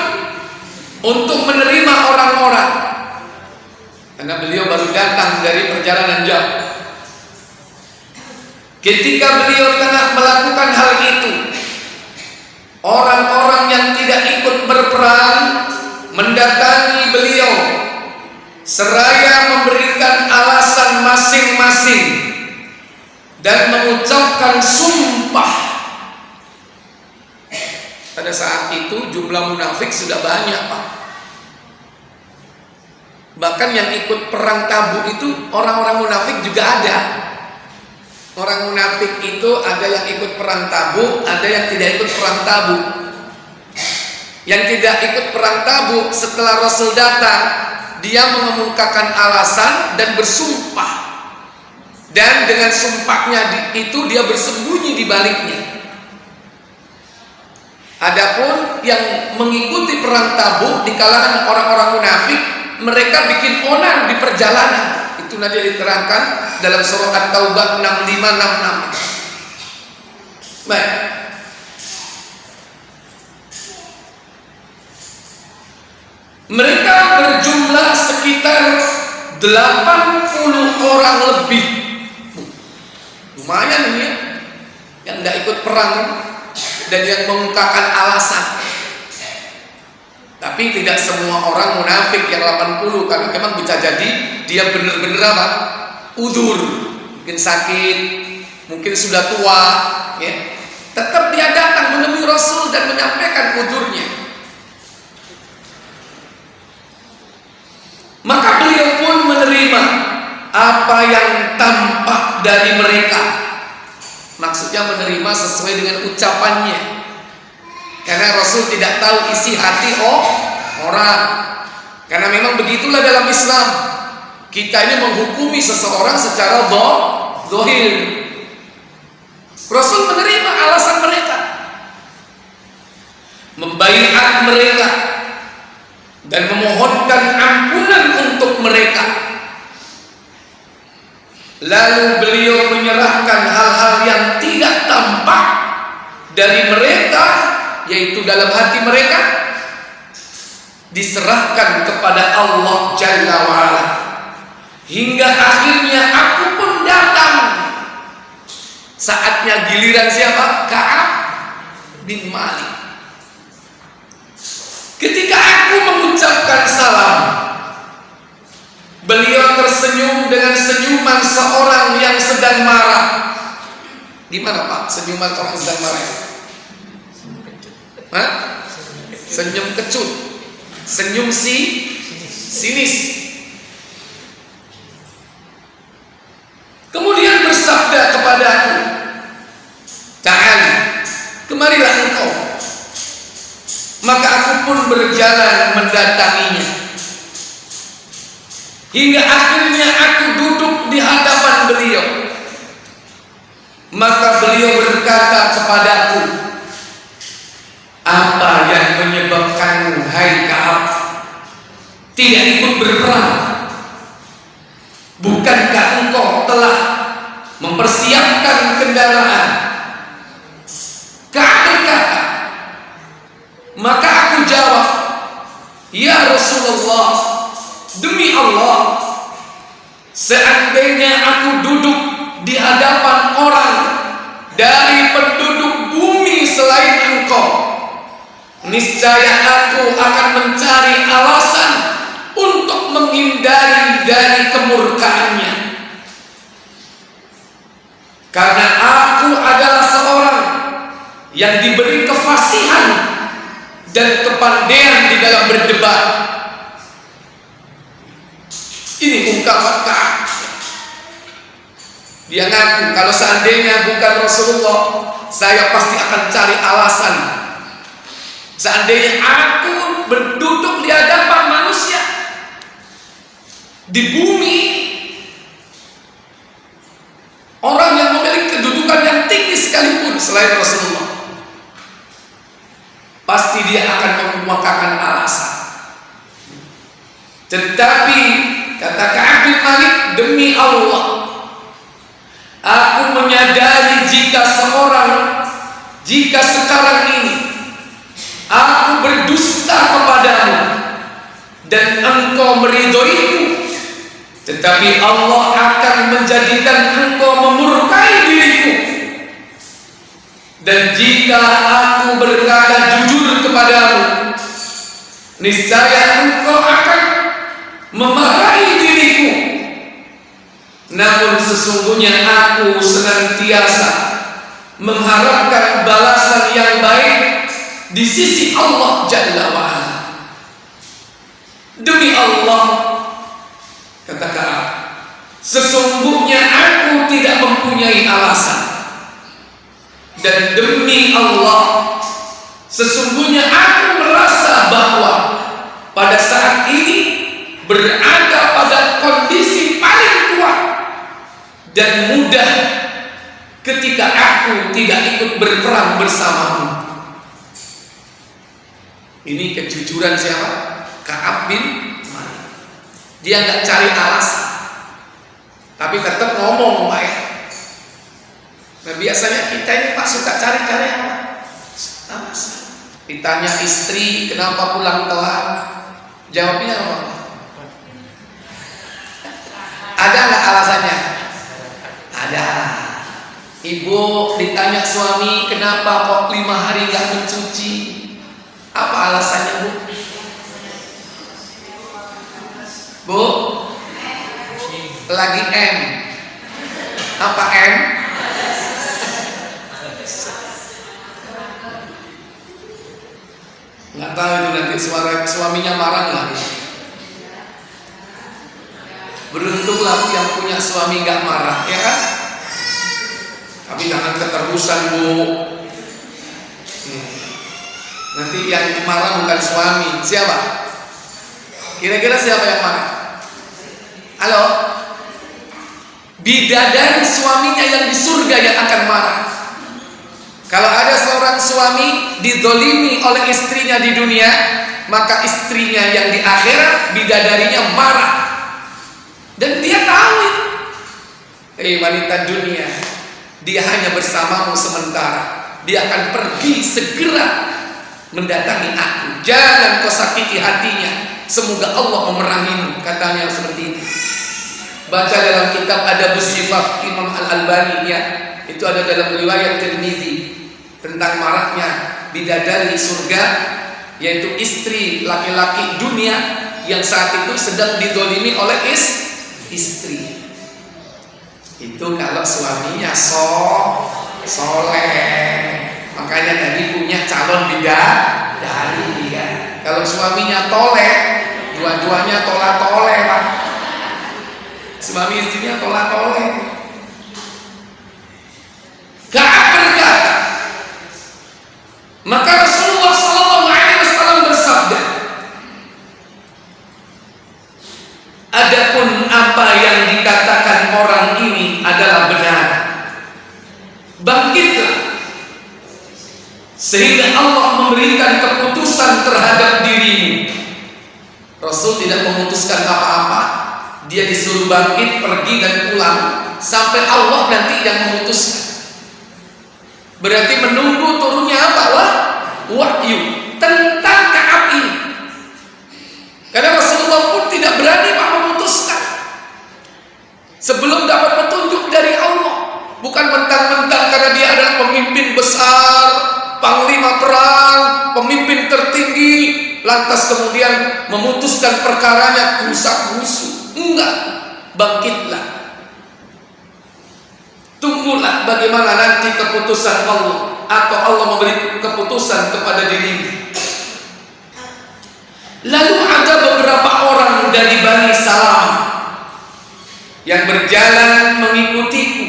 untuk menerima orang-orang. karena beliau baru datang dari perjalanan jauh. Ketika beliau tengah melakukan hal itu, orang-orang yang tidak ikut berperang mendatangi beliau seraya memberikan alasan masing-masing dan mengucapkan sumpah. Pada saat itu jumlah munafik sudah banyak, Pak. Bahkan yang ikut perang Tabuk itu orang-orang munafik juga ada. Orang munafik itu ada yang ikut perang Tabuk, ada yang tidak ikut perang Tabuk. Yang tidak ikut perang Tabuk, setelah Rasul datang, dia mengemukakan alasan dan bersumpah. Dan dengan sumpahnya itu dia bersembunyi di baliknya. Adapun yang mengikuti perang Tabuk di kalangan orang-orang munafik, mereka bikin onar di perjalanan. Itu nanti diterangkan dalam surah At-Taubah 65-66. Baik. Mereka berjumlah sekitar 80 orang lebih. Lumayan ini ya, yang tidak ikut perang dan yang mengungkapkan alasan. Tapi tidak semua orang munafik yang 80, karena memang bisa jadi dia benar-benar apa? Udzur, mungkin sakit, mungkin sudah tua, ya. Tetap dia datang menemui Rasul dan menyampaikan udzurnya. Maka beliau pun menerima apa yang tampak dari mereka. Maksudnya menerima sesuai dengan ucapannya. Karena Rasul tidak tahu isi hati orang. Karena memang begitulah dalam Islam. Kita ini menghukumi seseorang secara zahir. Rasul menerima alasan mereka, membaiat mereka, dan memohonkan ampunan untuk mereka. Lalu beliau menyerahkan hal-hal yang tidak tampak dari mereka, yaitu dalam hati mereka, diserahkan kepada Allah Jalla wa'ala. Hingga akhirnya aku pun datang. Saatnya giliran siapa? Ka'ab bin Malik. Ketika aku mengucapkan salam, beliau tersenyum dengan senyuman seorang yang sedang marah. Gimana Pak senyuman orang sedang marah? Hah? Senyum kecut, senyum sinis. Kemudian bersabda kepadaku, "Ta'al, kemarilah engkau." Maka aku pun berjalan mendatanginya. Hingga akhirnya aku duduk di hadapan beliau. Maka beliau berkata kepadaku, "Apa yang menyebabkanmu, hai Ka'ab, tidak ikut berperang? Bukankah engkau telah mempersiapkan kendaraan?" Ka'ab berkata, maka aku jawab, "Ya Rasulullah, demi Allah, seandainya aku duduk di hadapan orang dari penduduk bumi selain engkau, niscaya aku akan mencari alasan untuk menghindari dari kemurkaannya. Karena aku adalah seorang yang diberi kefasihan dan kepandaian di dalam berdebat." Ini ungkapan Ka'ab. Dia ngaku, kalau seandainya bukan Rasulullah, saya pasti akan cari alasan. Seandainya aku berduduk di hadapan manusia di bumi, orang yang memiliki kedudukan yang tinggi sekalipun selain Rasulullah, pasti dia akan mengemukakan alasan. Tetapi kata Ka'ab bin Malik, demi Allah, aku menyadari jika sekarang ini aku berdusta kepadamu dan engkau meridhoiku, tetapi Allah akan menjadikan engkau memurkai diriku. Dan jika aku berkata jujur kepadamu, niscaya engkau akan memarahi diriku. Namun sesungguhnya aku senantiasa mengharapkan balasan yang baik di sisi Allah Jalla wa'ala. Demi Allah, kata Ka'ab, sesungguhnya aku tidak mempunyai alasan. Dan demi Allah, sesungguhnya aku merasa bahwa pada saat ini berada pada kondisi paling kuat dan mudah ketika aku tidak ikut berperang bersamamu. Ini kejujuran siapa? Ka'ab bin Malik. Dia nggak cari alasan, tapi tetap ngomong, Pak ya. Nah biasanya kita ini Pak suka cari-cari alasan. Ditanya istri kenapa pulang telat, jawabnya apa? Ada nggak alasannya? Ada. Ibu ditanya suami kenapa kok 5 hari nggak mencuci, apa alasannya Bu? Bu? Lagi M. Apa M? Nggak tahu itu nanti suaminya marah lagi. Beruntunglah yang punya suami nggak marah, ya kan? Tapi jangan keterusan Bu. Nanti yang marah bukan suami, siapa? Kira-kira siapa yang marah? Halo? Bidadari suaminya yang di surga yang akan marah. Kalau ada seorang suami dizolimi oleh istrinya di dunia, maka istrinya yang di akhirat, bidadarinya marah. Dan dia tahu, wanita dunia, dia hanya bersamamu sementara. Dia akan pergi segera mendatangi aku. Jangan kau sakiti hatinya. Semoga Allah memerangimu, katanya seperti ini. Baca dalam kitab Adabus Sifaf Imam Al-Albani ya. Itu ada dalam riwayat Tirmidzi tentang marahnya bidadari surga, yaitu istri laki-laki dunia yang saat itu sedang didolimi oleh istri. Itu kalau suaminya soleh. Makanya tadi punya calon bidadari ya. Kalau suaminya toleh, dua-duanya tola-toleh Pak. Suami istrinya tola-toleh. Ka'ab berkata, maka Rasulullah SAW bersabda, adapun apa yang dikatakan orang ini adalah benar, bangkitlah sehingga Allah memberikan keputusan terhadap dirimu. Rasul tidak memutuskan apa-apa, dia disuruh bangkit, pergi dan pulang sampai Allah nanti yang memutuskan. Berarti menunggu turunnya apa? Wahyu tentang Ka'ab ini. Karena Rasulullah pun tidak berani Pak memutuskan sebelum dapat petunjuk dari Allah. Bukan mentang-mentang karena dia adalah pemimpin besar, panglima perang, pemimpin tertinggi, lantas kemudian memutuskan perkaranya kusak-kusu. Enggak, bangkitlah. Tunggulah bagaimana nanti keputusan Allah, atau Allah memberi keputusan kepada dirimu. Lalu ada beberapa orang dari Bani Salam yang berjalan mengikutiku,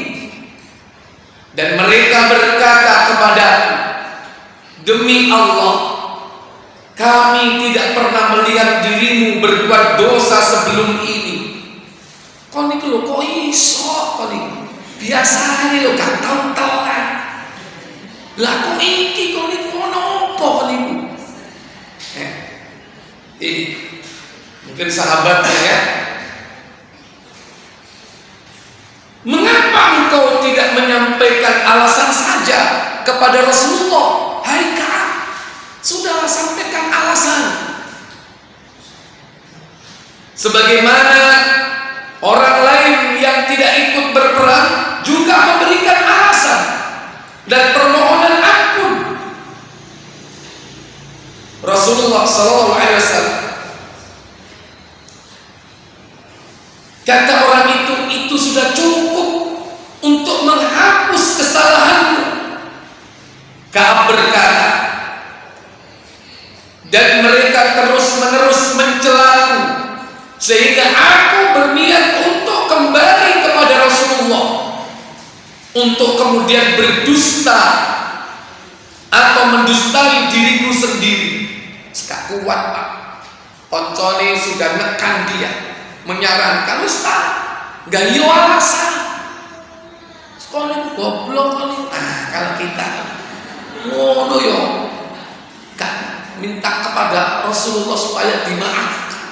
dan mereka berkata kepadaku, demi Allah, kami tidak pernah melihat dirimu berbuat dosa sebelum ini. Kau ini lho, kok iso kau ini? Biasa ini lho, gak tau telat. Lah kok iki kau ini ngono apa kau ini? Mungkin sahabatnya ya. Mengapa engkau tidak menyampaikan alasan saja kepada Rasulullah? Hai Ka'ab, sudahlah sampaikan alasan. Sebagaimana Orang lain yang tidak ikut berperang juga memberikan alasan dan permohonan ampun. Rasulullah SAW kata orang itu sudah cukup untuk menghapus kesalahanmu. Ka'ab berkata, dan mereka terus-menerus mencelaku sehingga aku berniat untuk kembali kepada Rasulullah untuk kemudian berdusta atau mendustai diriku sendiri. Gak kuat Pak, koncone sudah nekan dia, menyarankan Ustaz gak yo alasan sekolah goblok kali. Kalau kita ngono yo kan minta kepada Rasulullah supaya dimaafkan.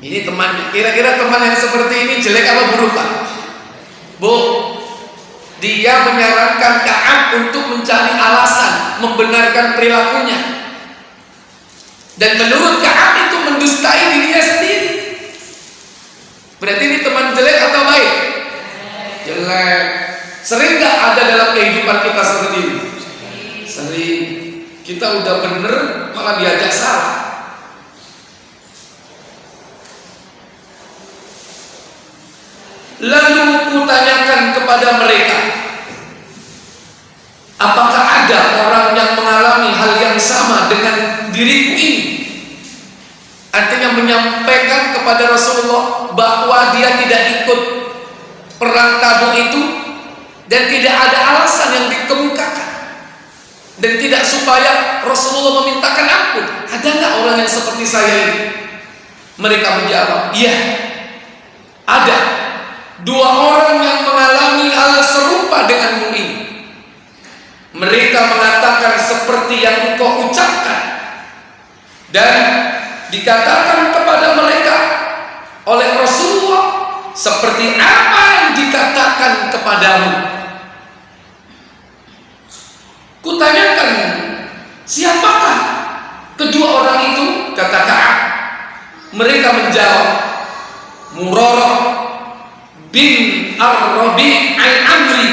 Ini temannya, kira-kira teman yang seperti ini jelek apa buruk Pak? Bu, dia menyarankan Ka'ab untuk mencari alasan membenarkan perilakunya, dan menurut Ka'ab itu mendustai dirinya sendiri. Berarti ini teman jelek atau baik? Jelek. Sering gak ada dalam kehidupan kita seperti ini? Sering. Kita udah bener malah diajak salah. Lalu kutanyakan kepada mereka, apakah ada orang yang mengalami hal yang sama dengan diriku ini? Artinya menyampaikan kepada Rasulullah bahwa dia tidak ikut perang Tabuk itu dan tidak ada alasan yang dikemukakan, dan tidak supaya Rasulullah memintakan ampun. Ada nggak orang yang seperti saya ini? Mereka menjawab, iya, ada. Dua orang yang mengalami hal serupa denganmu ini. Mereka mengatakan seperti yang engkau ucapkan, dan dikatakan kepada mereka oleh Rasulullah seperti apa yang dikatakan kepadamu. Kutanyakan, siapakah kedua orang itu? Kata Ka'ab. Mereka menjawab, Murarah bin Ar-Rabi' Al-Amri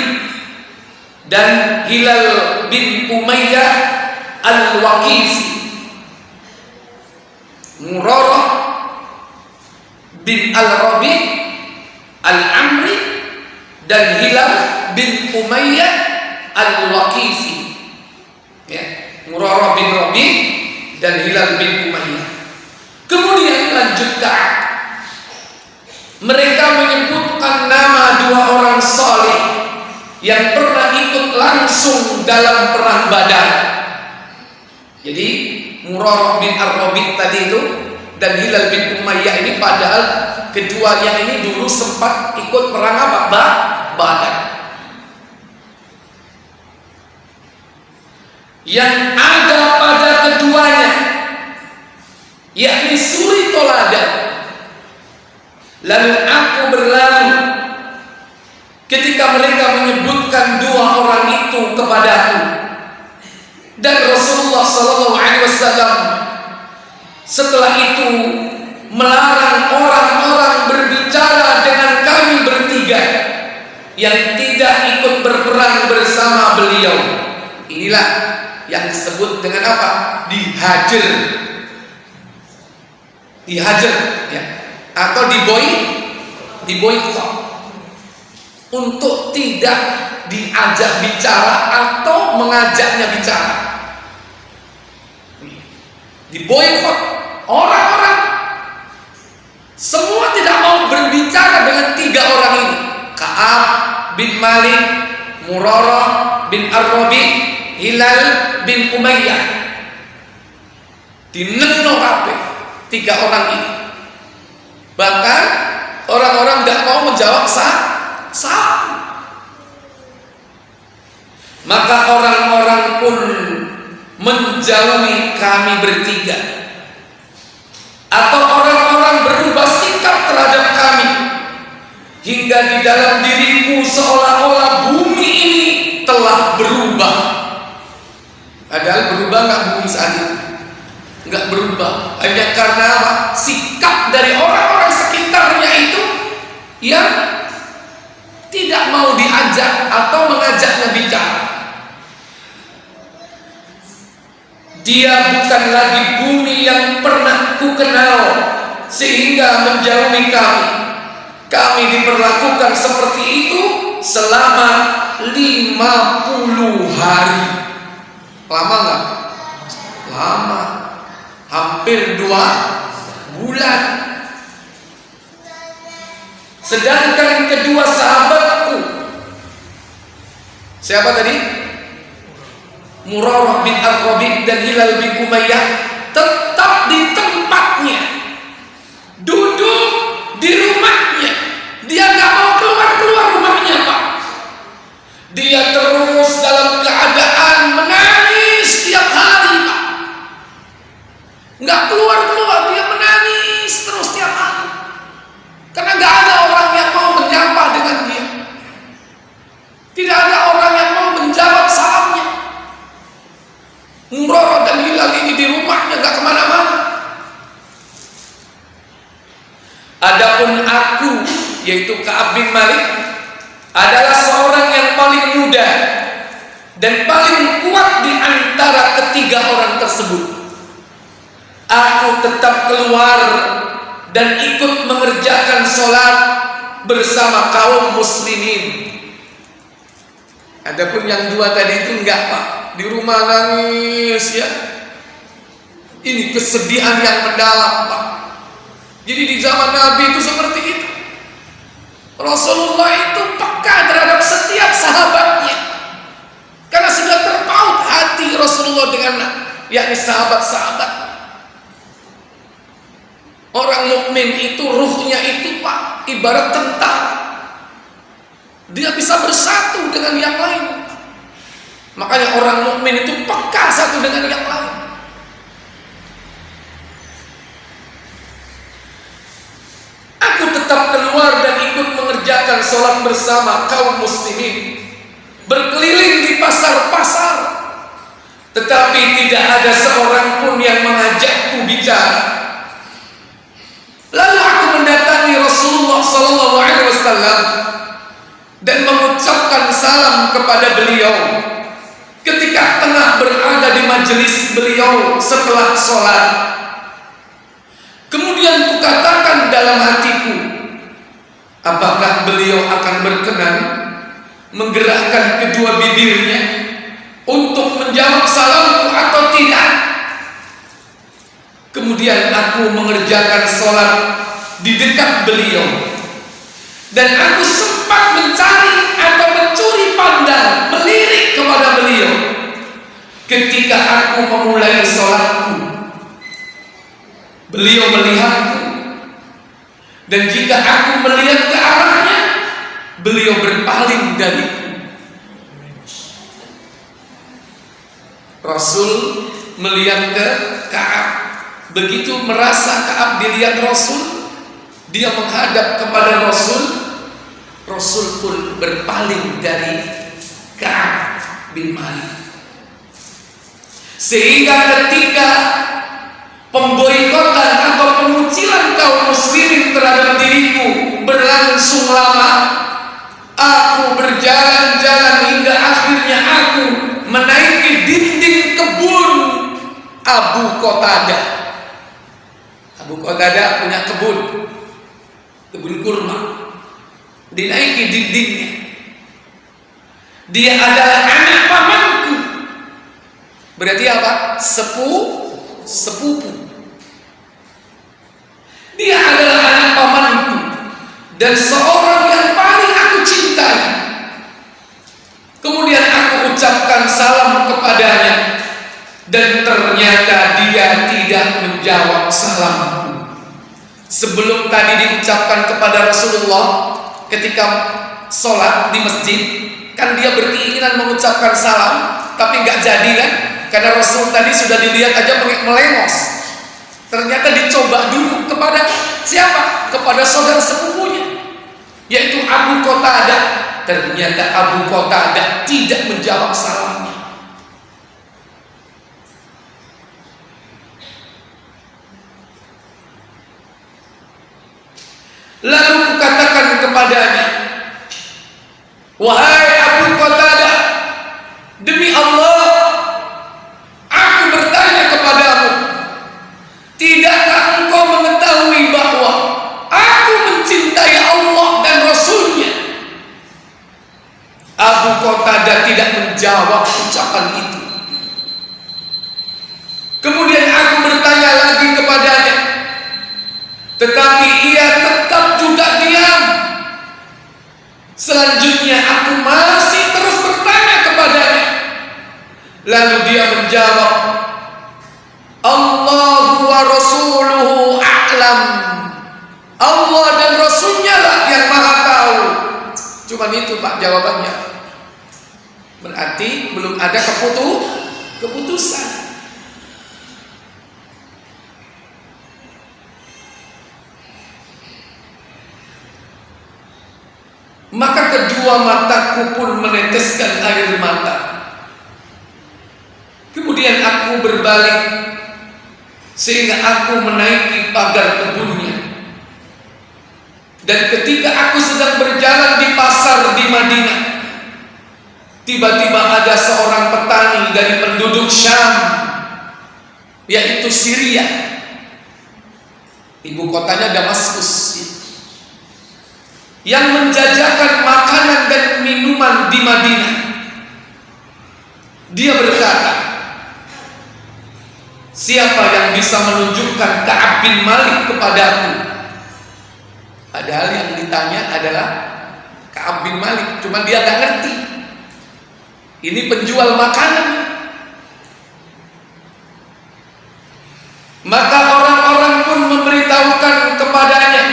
dan Hilal bin Umayyah Al-Waqifi. Murarah bin Al-Rabi' Al-Amri dan Hilal bin Umayyah Al-Waqifi. Ya, Murarah bin Rabi' dan Hilal bin Umayyah. Kemudian lanjut Ka'ab, mereka menyebutkan nama dua orang saleh yang pernah ikut langsung dalam perang Badar. Jadi Murarah bin Ar-Rabi' tadi itu dan Hilal bin Umayyah ini, padahal kedua yang ini dulu sempat ikut perang apa? Badar. Yang ada pada keduanya yakni suri toladan. Lalu aku berlalu ketika mereka menyebutkan dua orang itu kepadaku, dan Rasulullah SAW setelah itu melarang orang-orang berbicara dengan kami bertiga yang tidak ikut berperang bersama beliau. Inilah yang disebut dengan apa? Dihajar ya, atau diboikot, untuk tidak diajak bicara atau mengajaknya bicara. Diboikot orang-orang, semua tidak mau berbicara dengan tiga orang ini, Ka'ab bin Malik, Murarah bin Ar-Rabi', Hilal bin Umayyah. Dineno kabeh tiga orang ini. Bahkan orang-orang tidak mau menjawab salam. Maka orang-orang pun menjauhi kami bertiga, atau orang-orang berubah sikap terhadap kami, hingga di dalam diriku seolah-olah bumi ini telah berubah. Padahal berubah nggak bumi saat itu? Nggak berubah, hanya karena apa? Sikap dari orang-orang sekitar sekitarnya itu yang tidak mau diajak atau mengajaknya bicara. Dia bukan lagi bumi yang pernah ku kenal sehingga menjauhi kami. Kami diperlakukan seperti itu selama 50 hari. Lama nggak? Lama. Hampir 2 bulan. Sedangkan kedua sahabatku, siapa tadi? Murarah bin Ar-Rabi' dan Hilal bin Umayyah, tetap di tempatnya, duduk di rumahnya. Dia nggak mau keluar rumahnya, Pak. Dia terus dalam keadaan menangis setiap hari, Pak. Nggak keluar, dia menangis terus setiap hari. Karena nggak ada orang yang mau menyapa dengan dia. Tidak ada orang yang mau menjawab salamnya. Murarah dan Hilal ini di rumahnya, nggak kemana-mana. Adapun aku, yaitu Ka'ab bin Malik, adalah seorang yang paling muda dan paling kuat di antara ketiga orang tersebut. Aku tetap keluar dan ikut mengerjakan sholat bersama kaum muslimin. Adapun yang dua tadi itu enggak, Pak. Di rumah nangis, ya. Ini kesedihan yang mendalam, Pak. Jadi di zaman Nabi itu seperti itu. Rasulullah itu peka terhadap setiap sahabatnya, karena sudah terpaut hati Rasulullah dengan yakni sahabat-sahabat. Orang mukmin itu ruhnya itu, Pak, ibarat tentara. Dia bisa bersatu dengan yang lain. Makanya orang mukmin itu peka satu dengan yang lain. Aku tetap keluar dan ikut mengerjakan sholat bersama kaum muslimin, berkeliling di pasar-pasar, tetapi tidak ada seorang pun yang mengajakku bicara. Lalu aku mendatangi Rasulullah SAW dan mengucapkan salam kepada beliau ketika tengah berada di majelis beliau setelah sholat. Kemudian kukatakan dalam hatiku, apakah beliau akan berkenan menggerakkan kedua bibirnya untuk menjawab salamku atau tidak? Kemudian aku mengerjakan sholat di dekat beliau, dan aku sempat mencari atau mencuri pandang, melirik kepada beliau ketika aku memulai sholatku. Beliau melihatku, dan jika aku melihat ke arahnya, beliau berpaling dariku. Rasul melihat ke Ka'ab. Begitu merasa Ka'ab dilihat Rasul, dia menghadap kepada Rasul. Rasul pun berpaling dari Ka'ab bin Malik. Sehingga ketika pemboikotan atau pengucilan kaum muslimin terhadap diriku berlangsung lama, aku berjalan-jalan hingga akhirnya aku menaiki dinding kebun Abu Qatadah. Abu Qatadah punya kebun kurma. Dinaiki dindingnya. Dia adalah anak pamanku. Berarti apa? Sepupu. Dia adalah anak pamanku dan seorang yang paling aku cintai. Kemudian aku ucapkan salam kepadanya, dan ternyata dia tidak menjawab salamku. Sebelum tadi diucapkan kepada Rasulullah ketika sholat di masjid, kan dia berkeinginan mengucapkan salam, tapi nggak jadi kan? Karena Rasul tadi sudah dilihat aja melengos. Ternyata dicoba dulu kepada siapa? Kepada saudara sepupunya, yaitu Abu Qatadah. Ternyata Abu Qatadah tidak menjawab salamnya. kepadanya, "Wahai Abu Qatadah, demi Allah, aku bertanya kepadamu, tidakkah engkau mengetahui bahwa aku mencintai Allah dan Rasul-Nya?" Abu Qatadah tidak menjawab ucapan itu. Kemudian aku bertanya lagi kepadanya, tetapi ia tetap juga diam. Selanjutnya aku masih terus bertanya kepadanya. Lalu dia menjawab, "Allahu wa rasuluhu a'lam." Allah dan Rasulnya lah yang maha tahu. Cuman itu Pak jawabannya. Berarti belum ada keputusan. Maka kedua mataku pun meneteskan air mata. Kemudian aku berbalik sehingga aku menaiki pagar kebunnya. Dan ketika aku sedang berjalan di pasar di Madinah, tiba-tiba ada seorang petani dari penduduk Syam, yaitu Syria. Ibu kotanya Damaskus, yang menjajakan makanan dan minuman di Madinah. Dia berkata, "Siapa yang bisa menunjukkan Ka'ab bin Malik kepadaku?" Padahal yang ditanya adalah Ka'ab bin Malik, cuma dia gak ngerti. Ini penjual makanan. Maka orang-orang pun memberitahukan kepadanya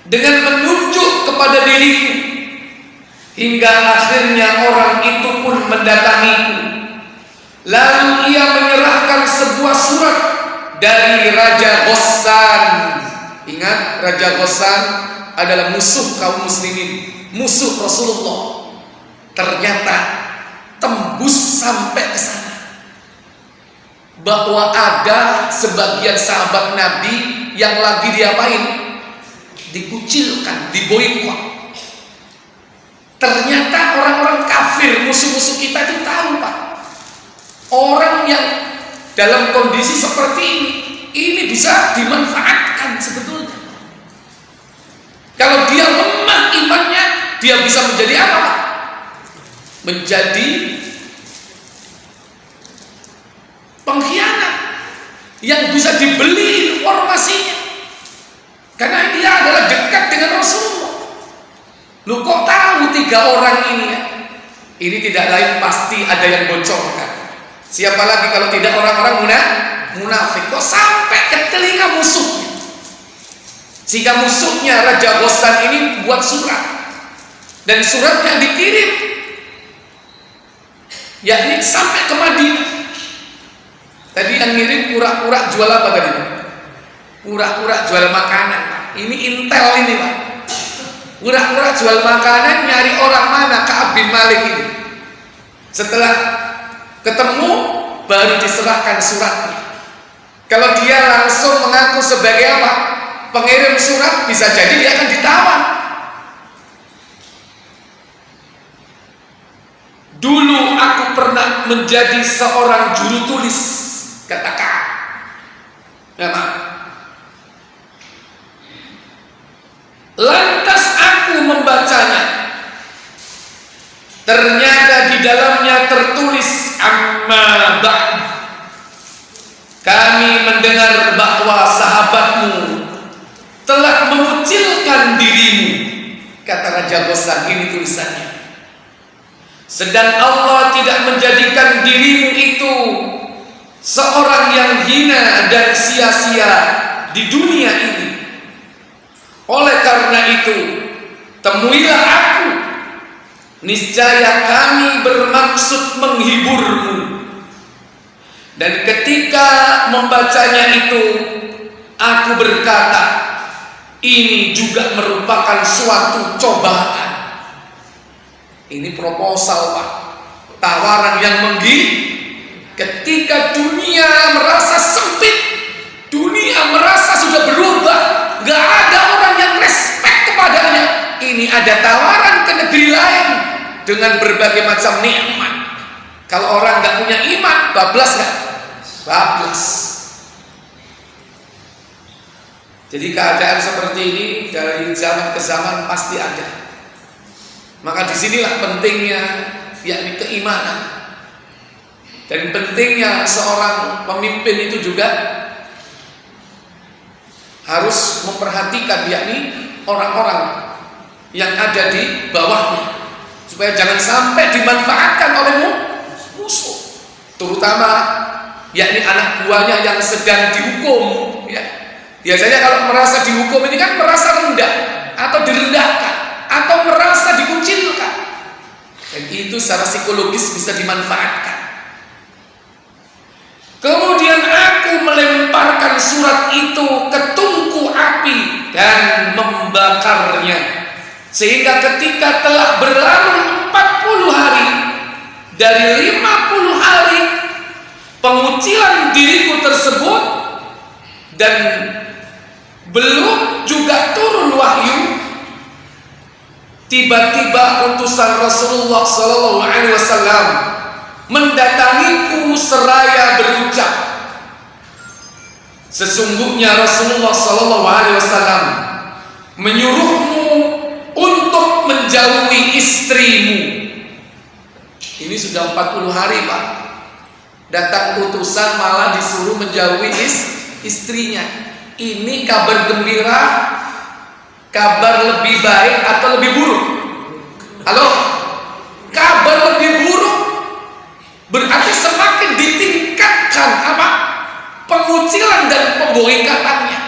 dengan menunjuk kepada diriku, hingga akhirnya orang itu pun mendatangiku. Lalu ia menyerahkan sebuah surat dari Raja Ghassan. Ingat, Raja Ghassan adalah musuh kaum muslimin, musuh Rasulullah. Ternyata tembus sampai ke sana bahwa ada sebagian sahabat Nabi yang lagi diapain? Dikucilkan, diboikot. Ternyata orang-orang kafir, musuh-musuh kita itu tahu Pak, orang yang dalam kondisi seperti ini bisa dimanfaatkan sebetulnya. Kalau dia lemah imannya, dia bisa menjadi apa Pak? Menjadi pengkhianat yang bisa dibeli informasinya. Karena dia adalah dekat dengan Rasulullah. Lu kok tahu 3 orang ini ya? Ini tidak lain pasti ada yang bocorkan. Siapa lagi kalau tidak orang-orang munafik? Kok sampai ke telinga musuhnya? Sehingga musuhnya Raja Ghassan ini buat surat. Dan suratnya dikirim, yakni sampai ke Madinah. Tadi yang ngirim pura-pura jual apa tadi? Pura-pura jual makanan Pak. Ini intel ini Pak. Pura-pura jual makanan, nyari orang mana Ka'ab bin Malik ini. Setelah ketemu baru diserahkan suratnya. Kalau dia langsung mengaku sebagai apa? Pengirim surat, bisa jadi dia akan ditawan. Dulu aku pernah menjadi seorang juru tulis, kata Ka'ab. Ya Pak. Lantas aku membacanya. Ternyata di dalamnya tertulis, "Amma ba'd, kami mendengar bahwa sahabatmu telah mengucilkan dirimu." Kata Raja Ghassan, ini tulisannya. "Sedang Allah tidak menjadikan dirimu itu seorang yang hina dan sia-sia di dunia ini. Oleh karena itu, temuilah aku. Niscaya kami bermaksud menghiburmu." Dan ketika membacanya itu, aku berkata, ini juga merupakan suatu cobaan. Ini proposal Pak, tawaran yang ketika dunia merasa sempit, dunia merasa sudah berubah, gak ada orang yang respect kepadanya, ada tawaran ke negeri lain dengan berbagai macam nikmat. Kalau orang nggak punya iman, bablas nggak? Bablas. Jadi keadaan seperti ini dari zaman ke zaman pasti ada. Maka disinilah pentingnya yakni keimanan. Dan pentingnya seorang pemimpin itu juga harus memperhatikan yakni orang-orang yang ada di bawahnya, supaya jangan sampai dimanfaatkan oleh musuh, terutama yakni anak buahnya yang sedang dihukum ya. Biasanya kalau merasa dihukum ini kan merasa rendah atau direndahkan atau merasa dikucilkan, dan itu secara psikologis bisa dimanfaatkan. Kemudian aku melemparkan surat itu ke tungku api dan membakarnya, sehingga ketika telah berlalu 40 hari dari 50 hari pengucilan diriku tersebut dan belum juga turun wahyu, tiba-tiba utusan Rasulullah SAW mendatangiku seraya berucap, sesungguhnya Rasulullah SAW menyuruhmu untuk menjauhi istrimu. Ini sudah 40 hari Pak, datang utusan malah disuruh menjauhi istrinya. Ini kabar gembira, kabar lebih baik atau lebih buruk? Halo? Kabar lebih buruk, berarti semakin ditingkatkan apa? Pengucilan dan pemboikatannya.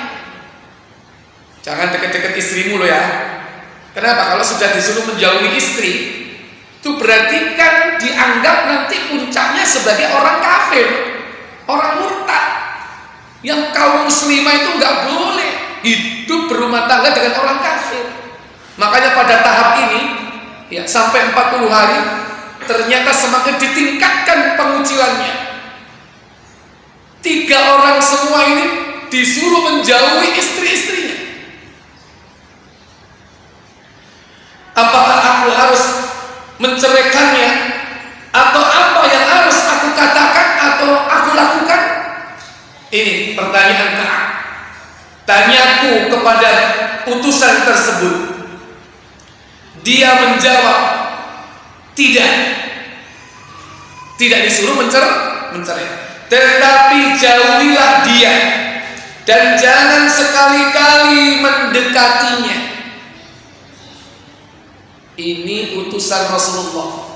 Jangan deket-deket istrimu loh ya. Kenapa? Kalau sudah disuruh menjauhi istri, itu berarti kan dianggap nanti puncaknya sebagai orang kafir, orang murtad. Yang kaum muslimah itu nggak boleh hidup berumah tangga dengan orang kafir. Makanya pada tahap ini ya, sampai 40 hari ternyata semakin ditingkatkan pengucilannya. 3 orang semua ini disuruh menjauhi istri-istrinya. Apakah aku harus menceraikannya, atau apa yang harus aku katakan atau aku lakukan? Ini pertanyaan Ka'ab. Tanyaku kepada utusan tersebut. Dia menjawab, tidak disuruh mencerai, tetapi jauhilah dia dan jangan sekali-kali mendekatinya. Ini utusan Rasulullah.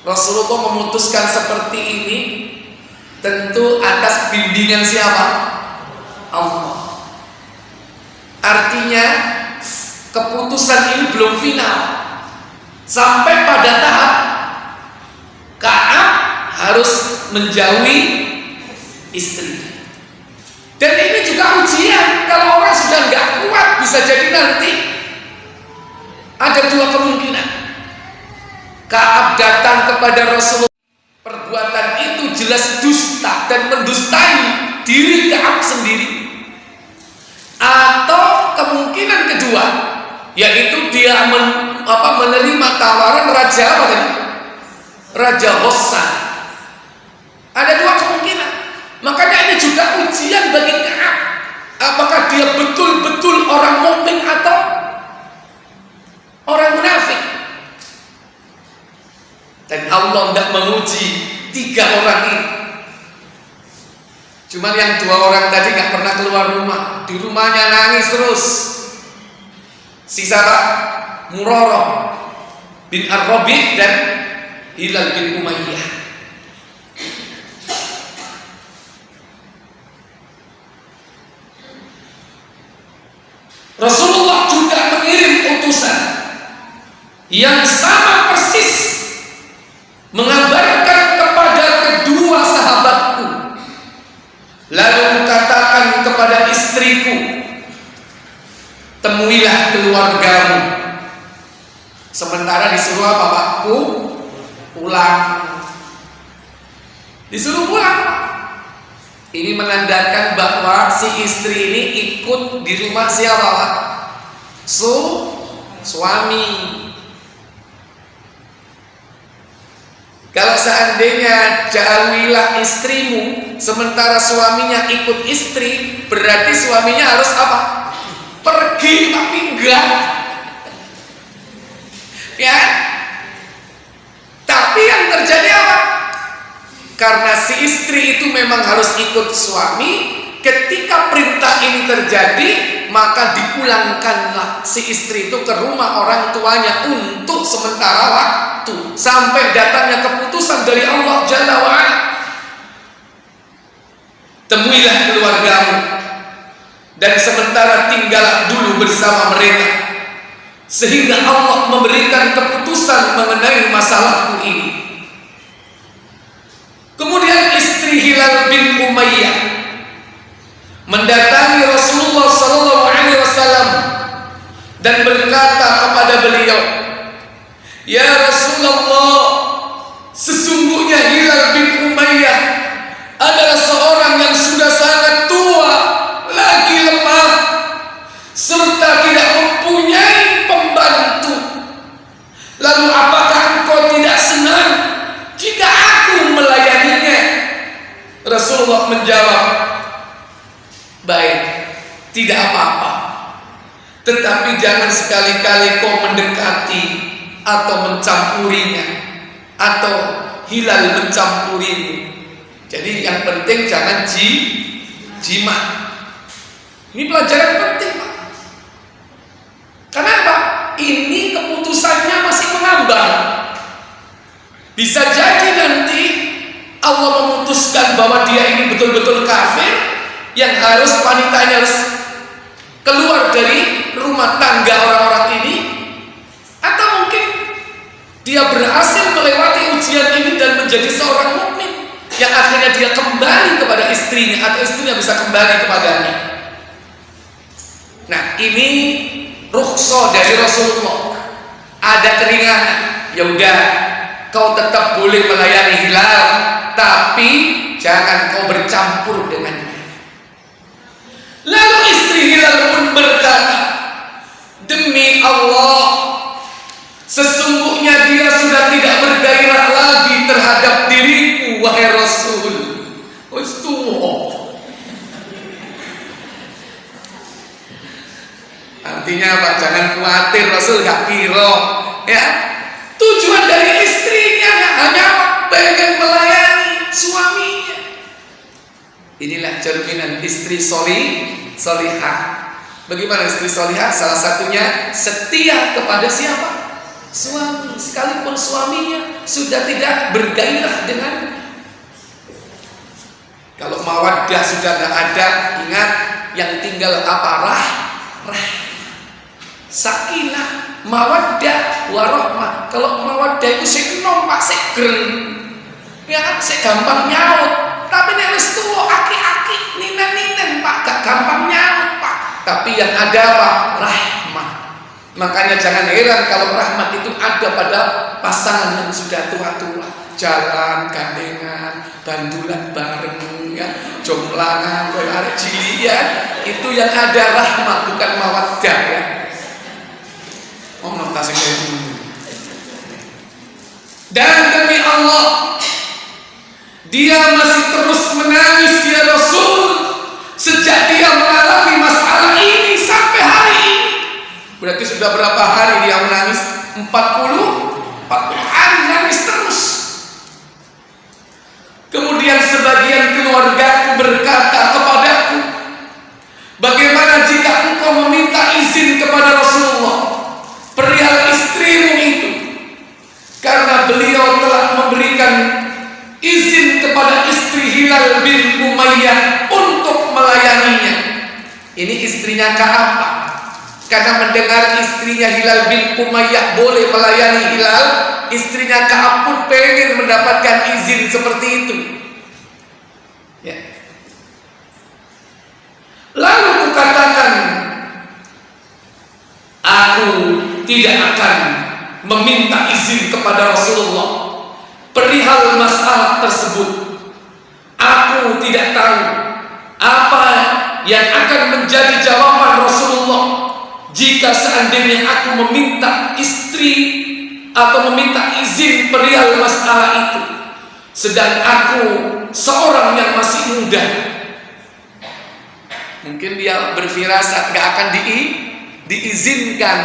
Rasulullah memutuskan seperti ini tentu atas bimbingan siapa? Allah. Artinya keputusan ini belum final, sampai pada tahap Ka'ab harus menjauhi istri. Dan ini juga ujian. Kalau orang sudah nggak kuat, bisa jadi nanti ada 2 kemungkinan. Ka'ab datang kepada Rasulullah, perbuatan itu jelas dusta dan mendustai diri Ka'ab sendiri. Atau kemungkinan kedua, yaitu dia menerima tawaran raja apa tadi? Raja Ghassan. Ada 2 kemungkinan. Makanya ini juga ujian bagi Ka'ab. Apakah dia betul-betul orang mukmin atau orang munafik? Dan Allah tidak menguji 3 orang ini. Cuman yang 2 orang tadi nggak pernah keluar rumah, di rumahnya nangis terus. Sisa Pak Murarah bin Ar-Rabi' dan Hilal bin Umayyah. Rasulullah juga mengirim utusan yang sama persis, mengabarkan kepada kedua sahabatku. Lalu kukatakan kepada istriku, temuilah keluargamu. Sementara disuruh apa Pak? Pulang. Disuruh pulang. Ini menandakan bahwa si istri ini ikut di rumah siapa Pak? suami. Kalau seandainya jauhilah istrimu sementara suaminya ikut istri, berarti suaminya harus apa? Pergi, tapi enggak. Ya. Tapi yang terjadi apa? Karena si istri itu memang harus ikut suami. Ketika perintah ini terjadi, maka dipulangkanlah si istri itu ke rumah orang tuanya untuk sementara waktu sampai datangnya keputusan dari Allah Jalla wa'ala. Temuilah keluargamu dan sementara tinggal dulu bersama mereka sehingga Allah memberikan keputusan mengenai masalahku ini. Kemudian istri Hilal bin Umayyah mendatangi Rasulullah SAW dan berkata kepada beliau, "Ya Rasulullah, sesungguhnya Hilal bin Umayyah adalah seorang yang sudah sangat tua, lagi lemah, serta tidak mempunyai pembantu. Lalu apakah engkau tidak senang jika aku melayaninya?" Rasulullah menjawab, "Baik, tidak apa-apa. Tetapi jangan sekali-kali kau mendekati atau mencampurinya atau Hilal mencampurimu. Jadi yang penting jangan jima." Ini pelajaran penting, Pak. Kenapa? Ini keputusannya masih mengambang. Bisa jadi nanti Allah memutuskan bahwa dia ini betul-betul kafir, yang harus wanitanya harus keluar dari rumah tangga orang-orang ini, atau mungkin dia berhasil melewati ujian ini dan menjadi seorang mukmin yang akhirnya dia kembali kepada istrinya atau istrinya bisa kembali kepadanya. Nah, ini rukhsah dari Rasulullah. Ada keringanan. Ya udah, kau tetap boleh melayani Hilal, tapi jangan kau bercampur dengannya. Lalu istri Hilal pun berkata, "Demi Allah, sesungguhnya dia sudah tidak bergairah lagi terhadap diriku, wahai Rasul." Artinya apa? Jangan khawatir, Rasul gak kira. Ya, tujuan dari istrinya hanya pengen melayani suaminya. Inilah cerminan istri solihah. Bagaimana istri solihah? Salah satunya setia kepada siapa? Suami. Sekalipun suaminya sudah tidak bergairah dengannya. Kalau mawaddah sudah tidak ada, ingat yang tinggal apa? Rah. Sakinah, mawaddah, warahmah. Kalau mawaddah itu sik enom Pak, sik greng. Ya kan, sik gampang nyaut. Tapi nek wis tuwa aki-aki, ninen-ninen Pak, gak gampang nyaut Pak. Tapi yang ada apa? Rahmat. Makanya jangan heran kalau rahmat itu ada pada pasangan yang sudah tua-tua. Jalan gandengan, bandulan bareng, ya, jomlangan, arek cilik, itu yang ada rahmat, bukan mawaddah, ya. Dan demi Allah, dia masih terus menangis ya Rasul sejak dia mengalami masalah ini sampai hari ini. Berarti sudah berapa hari dia menangis? 40 hari nangis terus. Kemudian sebagian keluargaku berkata kepadaku, "Bagaimana jika engkau meminta izin kepada Rasulullah perihal istrimu itu?" Karena beliau telah memberikan izin kepada istri Hilal bin Umayyah untuk melayaninya. Ini istrinya Ka'ab. Karena mendengar istrinya Hilal bin Umayyah boleh melayani Hilal, istrinya Ka'ab pun pengen mendapatkan izin seperti itu. Ya. Lalu kukatakan, aku tidak akan meminta izin kepada Rasulullah perihal masalah tersebut. Aku tidak tahu apa yang akan menjadi jawaban Rasulullah jika jika seandainya aku meminta istri atau meminta izin perihal masalah itu, sedang aku seorang yang masih muda, mungkin dia berfirasat gak akan diizinkan.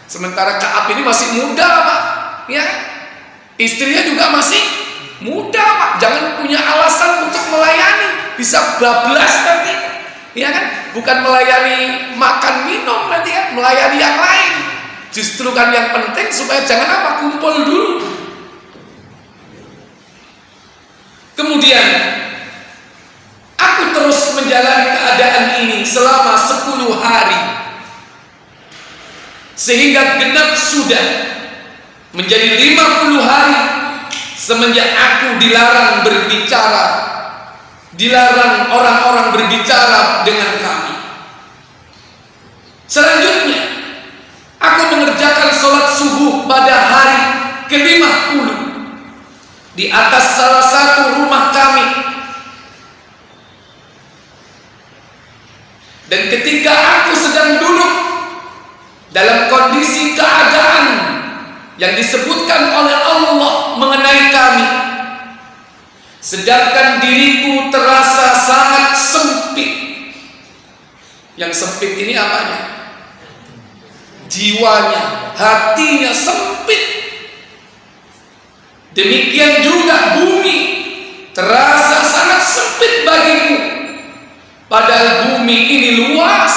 Sementara Ka'ab ini masih muda, Pak, ya, istrinya juga masih muda, Pak. Jangan punya alasan untuk melayani, bisa bablas nanti, ya kan? Bukan melayani makan minum nanti kan, melayani yang lain. Justru kan yang penting supaya jangan apa, kumpul dulu. Kemudian aku terus menjalani keadaan ini selama 10 hari, sehingga genap sudah menjadi 50 hari semenjak aku dilarang berbicara, dilarang orang-orang berbicara dengan kami. Selanjutnya aku mengerjakan sholat subuh pada hari ke-50 di atas salah satu rumah kami. Dan ketika aku sedang duduk dalam kondisi keadaan yang disebutkan oleh Allah mengenai kami, sedangkan diriku terasa sangat sempit. Yang sempit ini apanya? Jiwanya, hatinya sempit. Demikian juga bumi terasa sangat sempit bagiku, padahal bumi ini luas.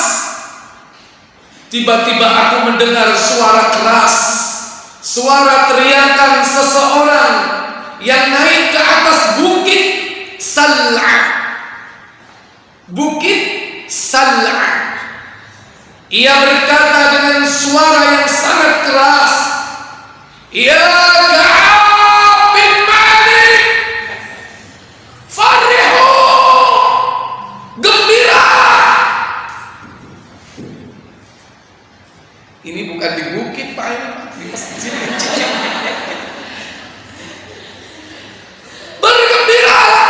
Tiba-tiba aku mendengar suara keras, suara teriakan seseorang yang naik ke atas bukit Sal'a. Bukit Sal'a. Ia berkata dengan suara yang sangat keras, "Ya Ka'ab bin Malik, farihu, gembira." Ini bukan di bukit, Pak, ini di masjid. Bergembiralah.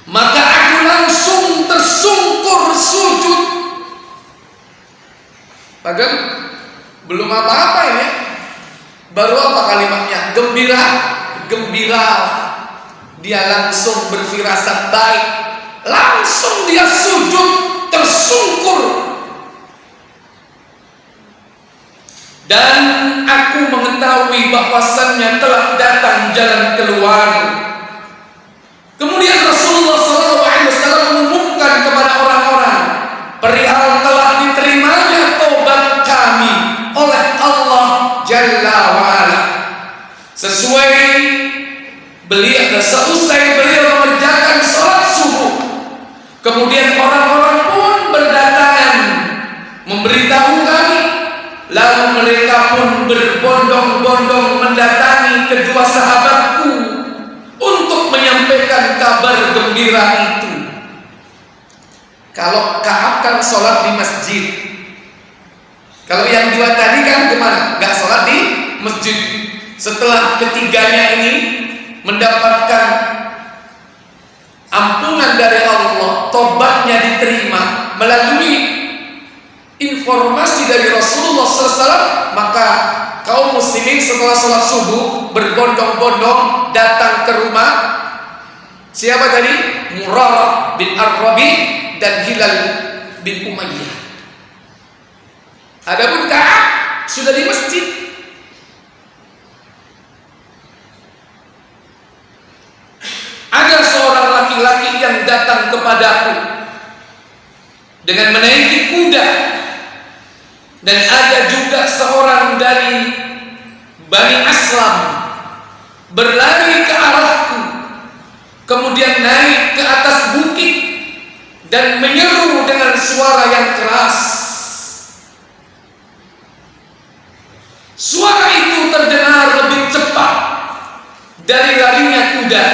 Maka aku langsung tersungkur sujud. Padahal belum apa-apa ini. Baru apa kalimatnya? Gembira, gembira. Dia langsung berfirasat baik. Langsung dia sujud, tersungkur. Dan aku mengetahui bahwasannya telah datang jalan keluar. Kemudian Rasulullah SAW mengumumkan kepada orang-orang perihal telah diterimanya tobat kami oleh Allah Jalla wa'ala. Sesuai beliau, seusai beliau mengerjakan sholat subuh, kemudian orang-orang pun berdatangan memberitahu kami. Lalu mereka pun berbondong-bondong mendatangi kedua sahabatku untuk menyampaikan kabar gembira itu. Kalau Ka'ab kan sholat di masjid. Kalau yang dua tadi kan kemana? Gak sholat di masjid. Setelah ketiganya ini mendapatkan ampunan dari Allah, tobatnya diterima melalui informasi dari Rasulullah SAW, maka kaum muslimin setelah sholat subuh berbondong-bondong datang ke rumah siapa tadi? Murarah bin Ar-Rabi dan Hilal bin Umayyah. Adapun Ka'ab sudah di masjid. Ada seorang laki-laki yang datang kepadaku dengan menaiki kuda, dan ada juga seorang dari Bani Aslam berlari ke arahku, kemudian naik ke atas bukit dan menyeru dengan suara yang keras. Suara itu terdengar lebih cepat dari larinya kuda.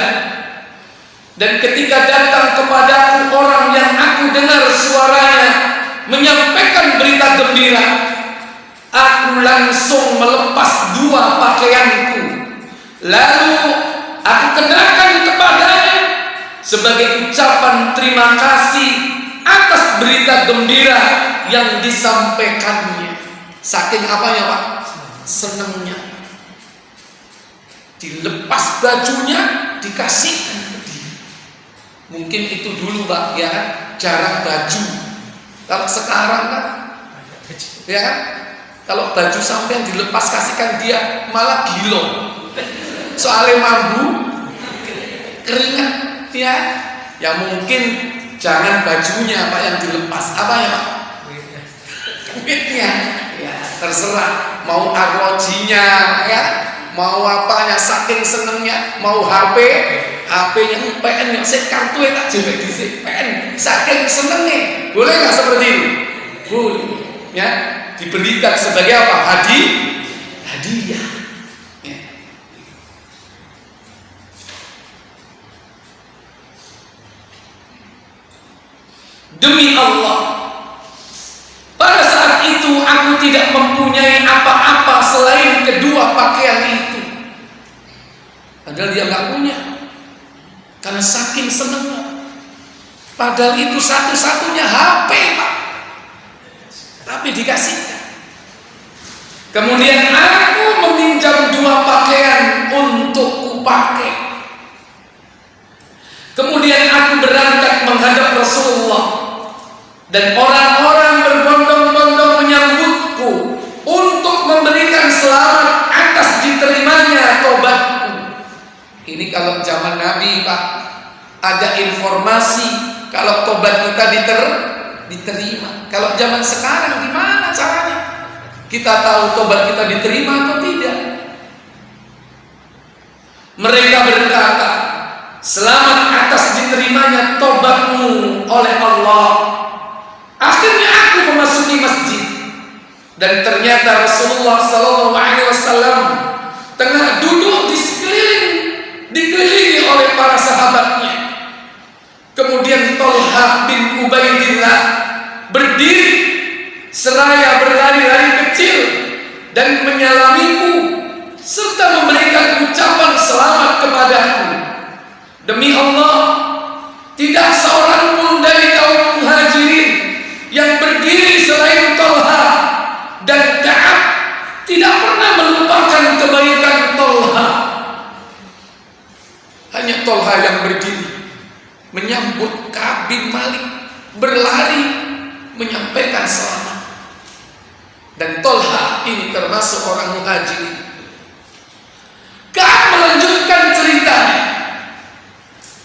Dan ketika datang kepadaku orang yang aku dengar suaranya menyampaikan berita gembira, aku langsung melepas dua pakaianku, lalu aku kenakan kepadanya sebagai ucapan terima kasih atas berita gembira yang disampaikannya. Saking apanya Pak? Senangnya. Dilepas bajunya, dikasihkan ke dia. Mungkin itu dulu Pak, ya kan? Jarang baju. Kalau sekarang kan, ya kan? Kalau baju sampai dilepas kasihkan dia, malah gilo. Soalnya mambu, keringat, ya. Ya mungkin jangan bajunya Pak yang dilepas, apa ya Pak? Duitnya, ya terserah. Mau arlojinya, ya, mau apanya, saking senengnya, mau HP-nya PN yang saya kartu tak jebek di PN, saking senengnya, boleh nggak seperti itu? Boleh, ya. Diberikan sebagai apa? Hadiah. Ya. Demi Allah, pada saat itu aku tidak mempunyai apa-apa selain kedua pakaian itu. Padahal dia nggak punya, karena saking senangnya. Padahal itu satu-satunya HP Pak, tapi dikasihkan. Kemudian aku meminjam dua pakaian untuk kupakai. Kemudian aku berangkat menghadap Rasulullah, dan orang-orang berbondong-bondong menyambutku untuk memberikan selamat atas diterimanya tobatku. Ini kalau zaman Nabi Pak, ada informasi kalau tobat kita diterima. Kalau zaman sekarang gimana caranya? Kita tahu tobat kita diterima atau tidak? Mereka berkata, selamat atas diterimanya tobatmu oleh Allah. Akhirnya aku memasuki masjid, dan ternyata Rasulullah SAW tengah duduk dikelilingi oleh para sahabatnya. Kemudian Thalha bin Ubaidillah berdiri seraya berlari-lari kecil dan menyalamiku serta memberikan ucapan selamat kepadaku. Demi Allah, tidak seorang pun dari kaum muhajirin yang berdiri selain Thalha dan Ka'ab tidak pernah melupakan kebaikan Thalha. Hanya Thalha yang berdiri menyambut Ka'ab bin Malik, berlari menyampaikan selamat. Dan Thalha ini termasuk orang muhajirin. Ka'ab melanjutkan ceritanya.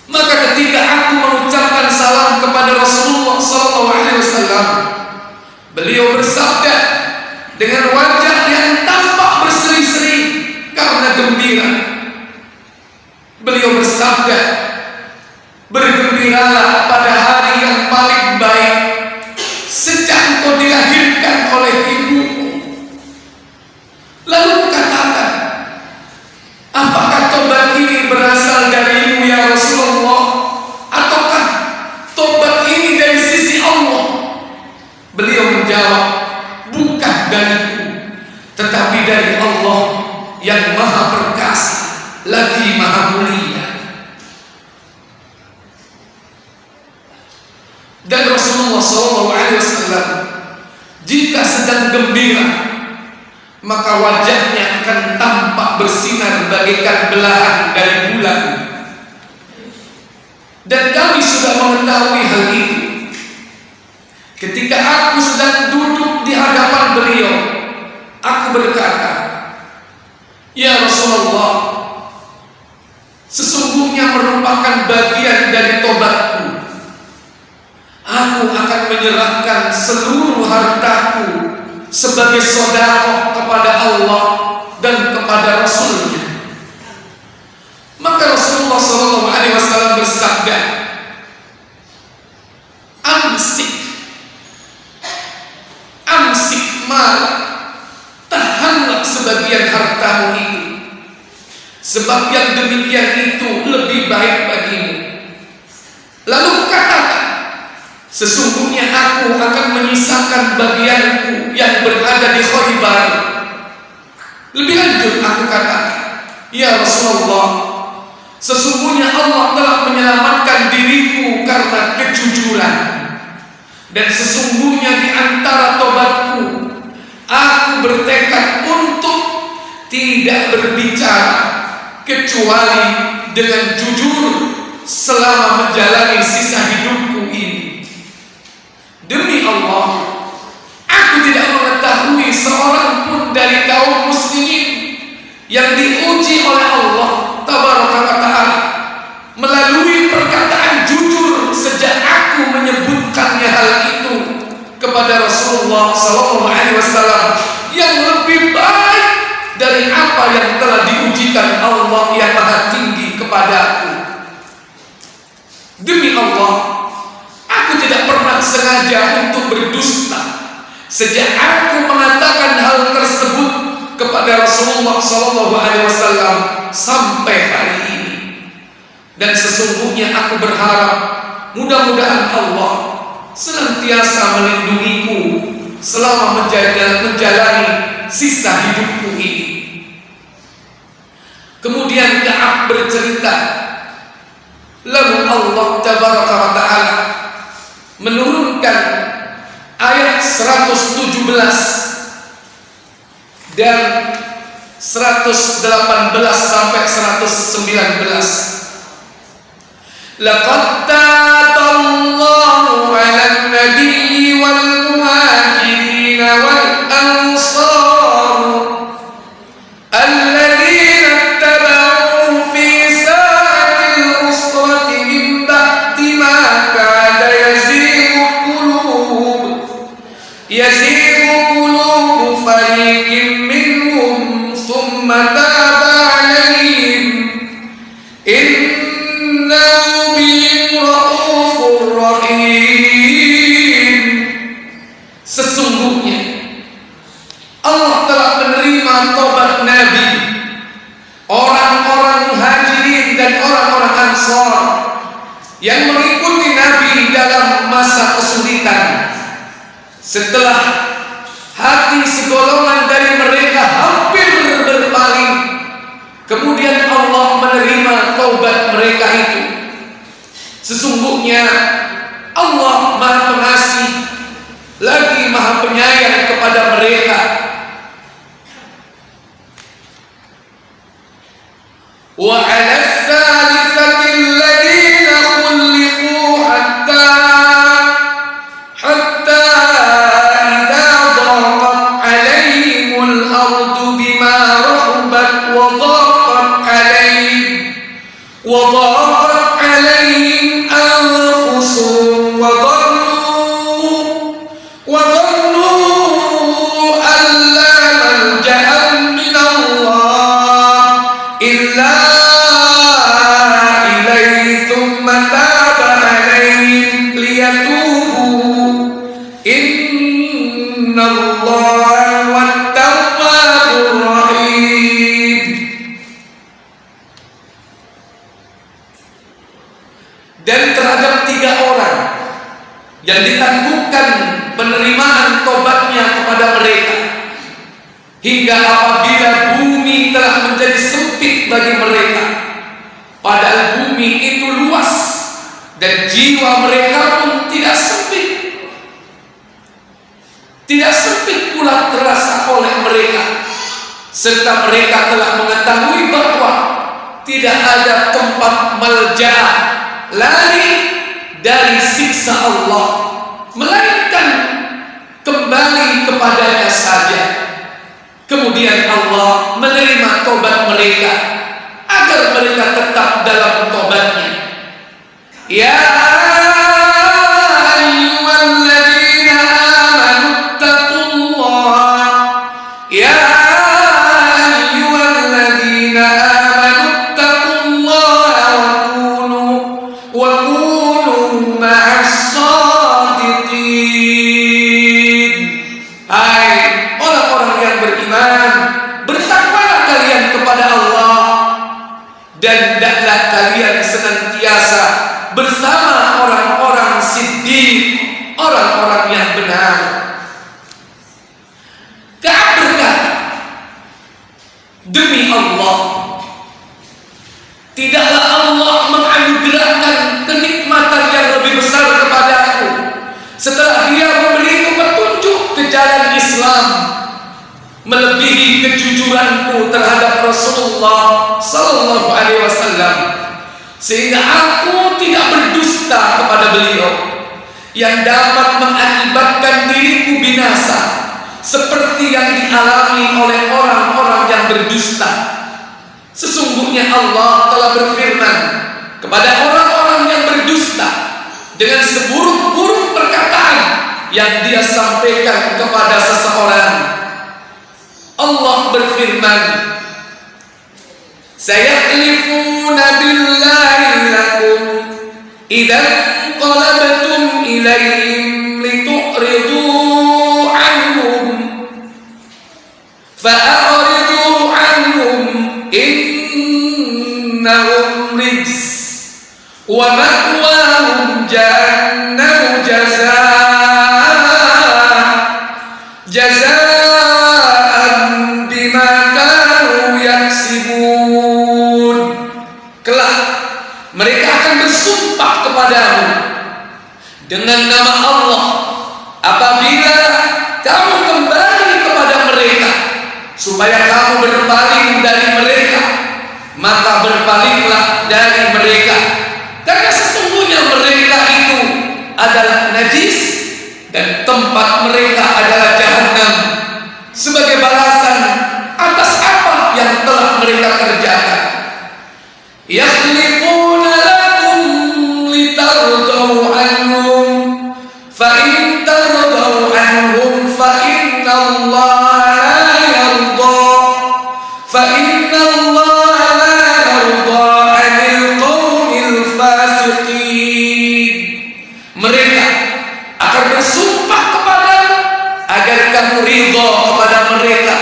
Maka ketika aku mengucapkan salam kepada Rasulullah SAW, beliau bersabda dengan wajah yang tampak berseri-seri karena gembira. Beliau bersabda, bergembiralah pada hari yang paling baik sejak engkau dilahirkan oleh ibumu. Lalu kukatakan, apakah tobat ini berasal darimu ya Rasulullah, ataukah tobat ini dari sisi Allah? Beliau menjawab, bukan dariku, tetapi dari Allah yang maha perkasa lagi maha mulia. Dan Rasulullah SAW jika sedang gembira, maka wajahnya akan tampak bersinar bagaikan belahan dari bulan. Dan kami sudah mengetahui hal itu. Ketika aku sedang duduk di hadapan beliau, aku berkata, ya Rasulullah, sesungguhnya merupakan bagian dari tobatku. Aku akan menyerahkan seluruh hartaku sebagai sedekah kepada Allah dan kepada Rasulnya. Maka Rasulullah SAW bersabda, amsik mal, tahanlah sebagian hartamu itu, sebab yang demikian itu lebih baik bagimu. Lalu kukatakan, sesungguhnya aku akan menyisakan bagianku yang berada di Khaybar. Lebih lanjut aku katakan, ya Rasulullah, sesungguhnya Allah telah menyelamatkan diriku karena kejujuran, Dan sesungguhnya di antara tobatku, aku bertekad untuk tidak berbicara kecuali dengan jujur selama menjalani sisa hidupku ini. Demi Allah, aku tidak mengetahui seorang pun dari kaum muslimin yang diuji oleh Allah Tabaraka wa Ta'ala melalui perkataan jujur sejak aku menyebutkannya hal itu kepada Rasulullah SAW yang lebih baik dari apa yang telah diujikan Allah yang Maha Tinggi kepadaku. Demi Allah, aku tidak pernah sengaja untuk berdusta sejak aku mengatakan hal tersebut kepada Rasulullah SAW sampai hari ini. Dan sesungguhnya aku berharap mudah-mudahan Allah senantiasa melindungiku selama menjalani sisa hidupku ini. Kemudian Ka'ab bercerita, lalu Allah Tabaraka wa Ta'ala menurunkan ayat 117 dan 118 sampai 119. Laqad taballahu 'alan nabiyyi wal muhajirin wal ansar alladhina ittaba'uhu fi sa'atil usrati min ba'di ma kada yazighu qulubu fariqin minhum thumma taba 'alayhim innahu bihim ra'ufur rahim. Sesungguhnya Allah telah menerima tobat Nabi, orang-orang muhajirin dan orang-orang ansar yang mengikuti Nabi dalam masa kesulitan. Setelah hati segolongan dari mereka hampir berpaling, kemudian Allah menerima taubat mereka itu. Sesungguhnya Allah Maha Pengasih lagi Maha Penyayang kepada mereka. Wa 'ala ats-tsalitsati alladziina khuliqu hatta idza daqat 'alaihimul ardu bima rahabat wa daqat 'alaihim anfusuhum wa dhannu an la malja'a min Allah illa ilayhi thumma taba 'alaihim liyatubu innallaha huwat tawwabur rahim. Dan terhadap 3 orang yang ditangguhkan penerimaan tobatnya kepada mereka hingga apabila bumi telah menjadi sempit bagi mereka, padahal bumi itu luas dan jiwa mereka pun tidak sempit pula terasa oleh mereka, serta mereka telah mengetahui bahwa tidak ada tempat malja' lari dari siksa Allah melainkan kembali kepadanya saja. Kemudian Allah menerima tobat mereka agar mereka tetap dalam tobatnya. Ya ayyuhalladzina amanu taqullaha ya ayyuhalladzina amanu taqullaha wa kunu ma'as shadiqin. Hai orang-orang yang beriman, bertakwalah kalian kepada Allah dan hendaklah kalian senantiasa bersama orang-orang siddiq, orang-orang yang benar. Ka'ab berkata, demi Allah, tidaklah Allah menganugerahkan kenikmatan yang lebih besar kepadaku setelah dia memberiku petunjuk ke jalan Islam, melebihi kejujuranku terhadap Rasulullah sallallahu alaihi wasallam, sehingga aku tidak berdusta kepada beliau yang dapat mengakibatkan diriku binasa seperti yang dialami oleh orang-orang yang berdusta. Sesungguhnya Allah telah berfirman kepada orang-orang yang berdusta dengan seburuk-buruk perkataan yang dia sampaikan kepada seseorang. Allah berfirman, "Sayahlifuna billahi lakum idza qalabtum ilaihim litu'ridu anhum fa'aridu anhum innahum rijs wa ma'wahum jahannam jazaa'an bima kanu yaksibun." Kelak mereka akan bersumpah kepadamu dengan nama Allah apabila kamu kembali kepada mereka supaya kamu berpaling dari mereka, maka berpalinglah dari mereka, karena sesungguhnya mereka itu adalah najis dan tempat mereka adalah jahannam, sebagai balasan atas apa yang telah mereka kerjakan. Yakhlifuna lakum litardaw anhum fa in tardaw anhum fa inna Allah la yarda fa inna Allah la yarda 'anil qaumil fasiqin. Mereka akan bersumpah kepadamu agar kamu ridha kepada mereka,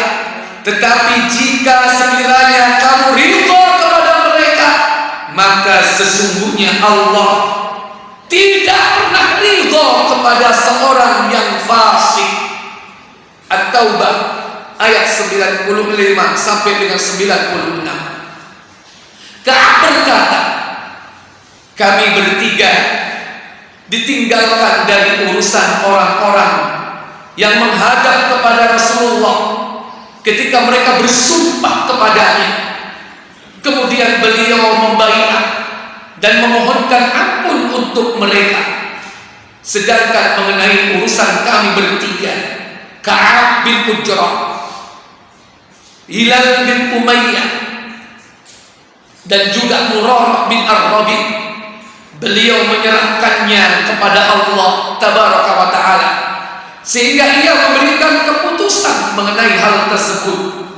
tetapi jika sekiranya kamu ridha kepada mereka, maka sesungguhnya Allah tidak pernah ridha kepada seorang yang fasik. At-Taubah ayat 95 sampai dengan 96. Ka'ab berkata, kami bertiga ditinggalkan dari urusan orang-orang yang menghadap kepada Rasulullah ketika mereka bersumpah kepadanya. Kemudian beliau membaiat dan memohonkan ampun untuk mereka. Sedangkan mengenai urusan kami bertiga, Ka'ab bin Ujrah, Hilal bin Umayyah, dan juga Murarah bin Ar-Rabi, beliau menyerahkannya kepada Allah Tabaraka wa Ta'ala, sehingga ia memberikan keputusan mengenai hal tersebut.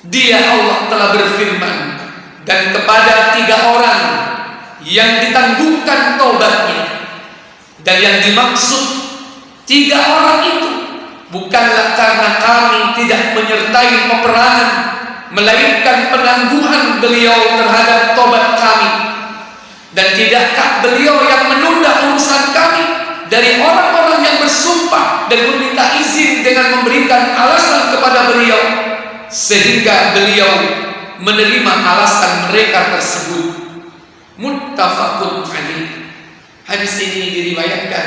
Dia, Allah, telah berfirman, dan kepada 3 orang yang ditanggungkan taubatnya, dan yang dimaksud 3 orang itu bukanlah karena kami tidak menyertai peperangan, melainkan penangguhan beliau terhadap taubat kami, dan tidakkah beliau yang menunda urusan kami dari orang-orang yang bersumpah dan meminta izin dengan memberikan alasan kepada beliau, sehingga beliau menerima alasan mereka tersebut. Muttafaqun alaih. Hadis ini diriwayatkan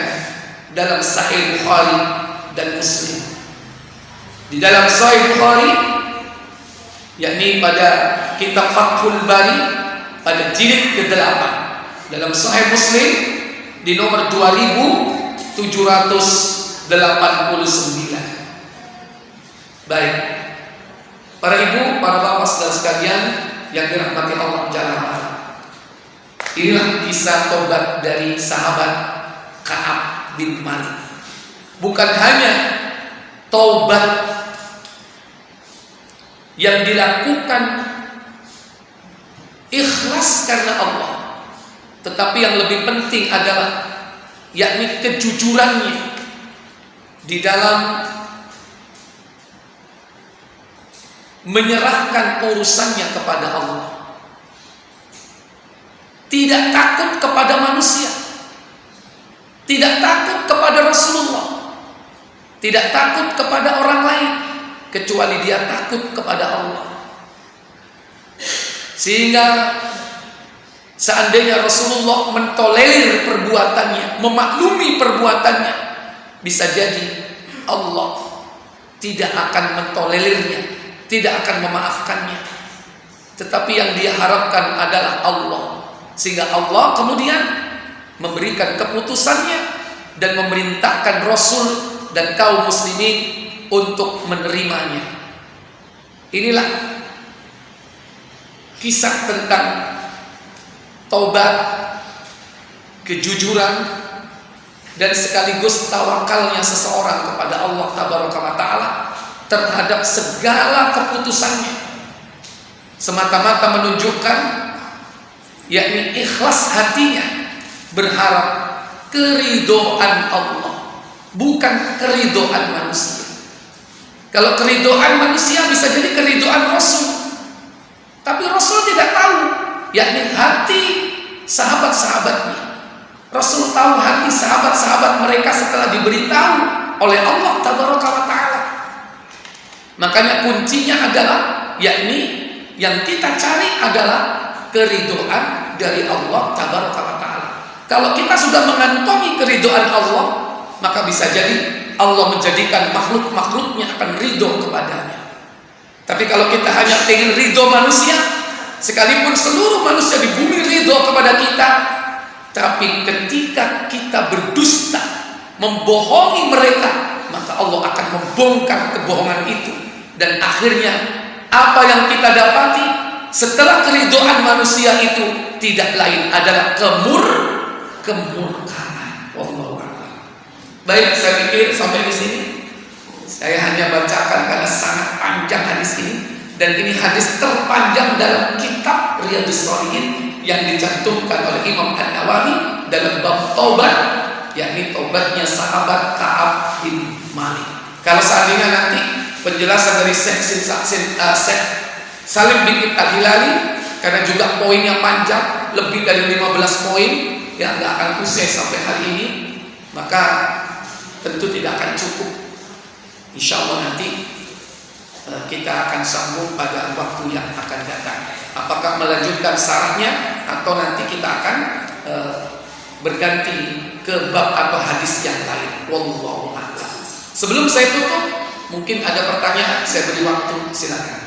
dalam Sahih Bukhari dan Muslim. Di dalam Sahih Bukhari, yakni pada kitab Fathul Bari pada jilid ke-8, dalam Sahih Muslim di nomor 2789. Baik, para ibu, para bapak saudara sekalian yang dirahmati Allah Jalla wa'ala, inilah kisah tobat dari sahabat Ka'ab bin Malik. Bukan hanya tobat yang dilakukan ikhlas karena Allah, tetapi yang lebih penting adalah yakni kejujurannya di dalam menyerahkan urusannya kepada Allah. Tidak takut kepada manusia, tidak takut kepada Rasulullah, tidak takut kepada orang lain, kecuali dia takut kepada Allah. Sehingga seandainya Rasulullah mentolerir perbuatannya, memaklumi perbuatannya, bisa jadi Allah tidak akan mentolelirnya, tidak akan memaafkannya. Tetapi yang dia harapkan adalah Allah, sehingga Allah kemudian memberikan keputusannya dan memerintahkan Rasul dan kaum muslimin untuk menerimanya. Inilah kisah tentang taubat, kejujuran, dan sekaligus tawakalnya seseorang kepada Allah Tabaraka wa Ta'ala terhadap segala keputusannya, semata-mata menunjukkan yakni ikhlas hatinya berharap keridhaan Allah, bukan keridhaan manusia. Kalau keridhaan manusia bisa jadi keridhaan Rasul, tapi Rasul tidak tahu yakni hati sahabat-sahabatnya. Rasul tahu hati sahabat-sahabat mereka setelah diberitahu oleh Allah Tabaraka wa Ta'ala. Makanya kuncinya adalah yakni yang kita cari adalah keridhaan dari Allah Tabaraka wa Ta'ala. Kalau kita sudah mengantongi keridhaan Allah, maka bisa jadi Allah menjadikan makhluk-makhluknya akan ridho kepadanya. Tapi kalau kita hanya ingin ridho manusia, sekalipun seluruh manusia di bumi ridho kepada kita, tapi ketika kita berdusta, membohongi mereka, maka Allah akan membongkar kebohongan itu. Dan akhirnya apa yang kita dapati setelah keridhaan manusia itu tidak lain adalah kemurkaan. Wallahu a'lam. Baik, saya pikir sampai di sini saya hanya bacakan karena sangat panjang hadis ini, dan ini hadis terpanjang dalam kitab Riyadhus Shalihin yang dicantumkan oleh Imam An-Nawawi dalam bab taubat, yakni taubatnya sahabat Ka'ab bin Malik. Kalau seandainya nanti penjelasan dari Syekh Salim bin Al-Hilali, karena juga poinnya panjang, lebih dari 15 poin yang nggak akan usai sampai hari ini, maka tentu tidak akan cukup. Insya Allah nanti kita akan sambung pada waktu yang akan datang. Apakah melanjutkan syarahnya atau nanti kita akan berganti ke bab atau hadis yang lain. Wallahu a'lam. Sebelum saya tutup, mungkin ada pertanyaan, saya beri waktu, silakan.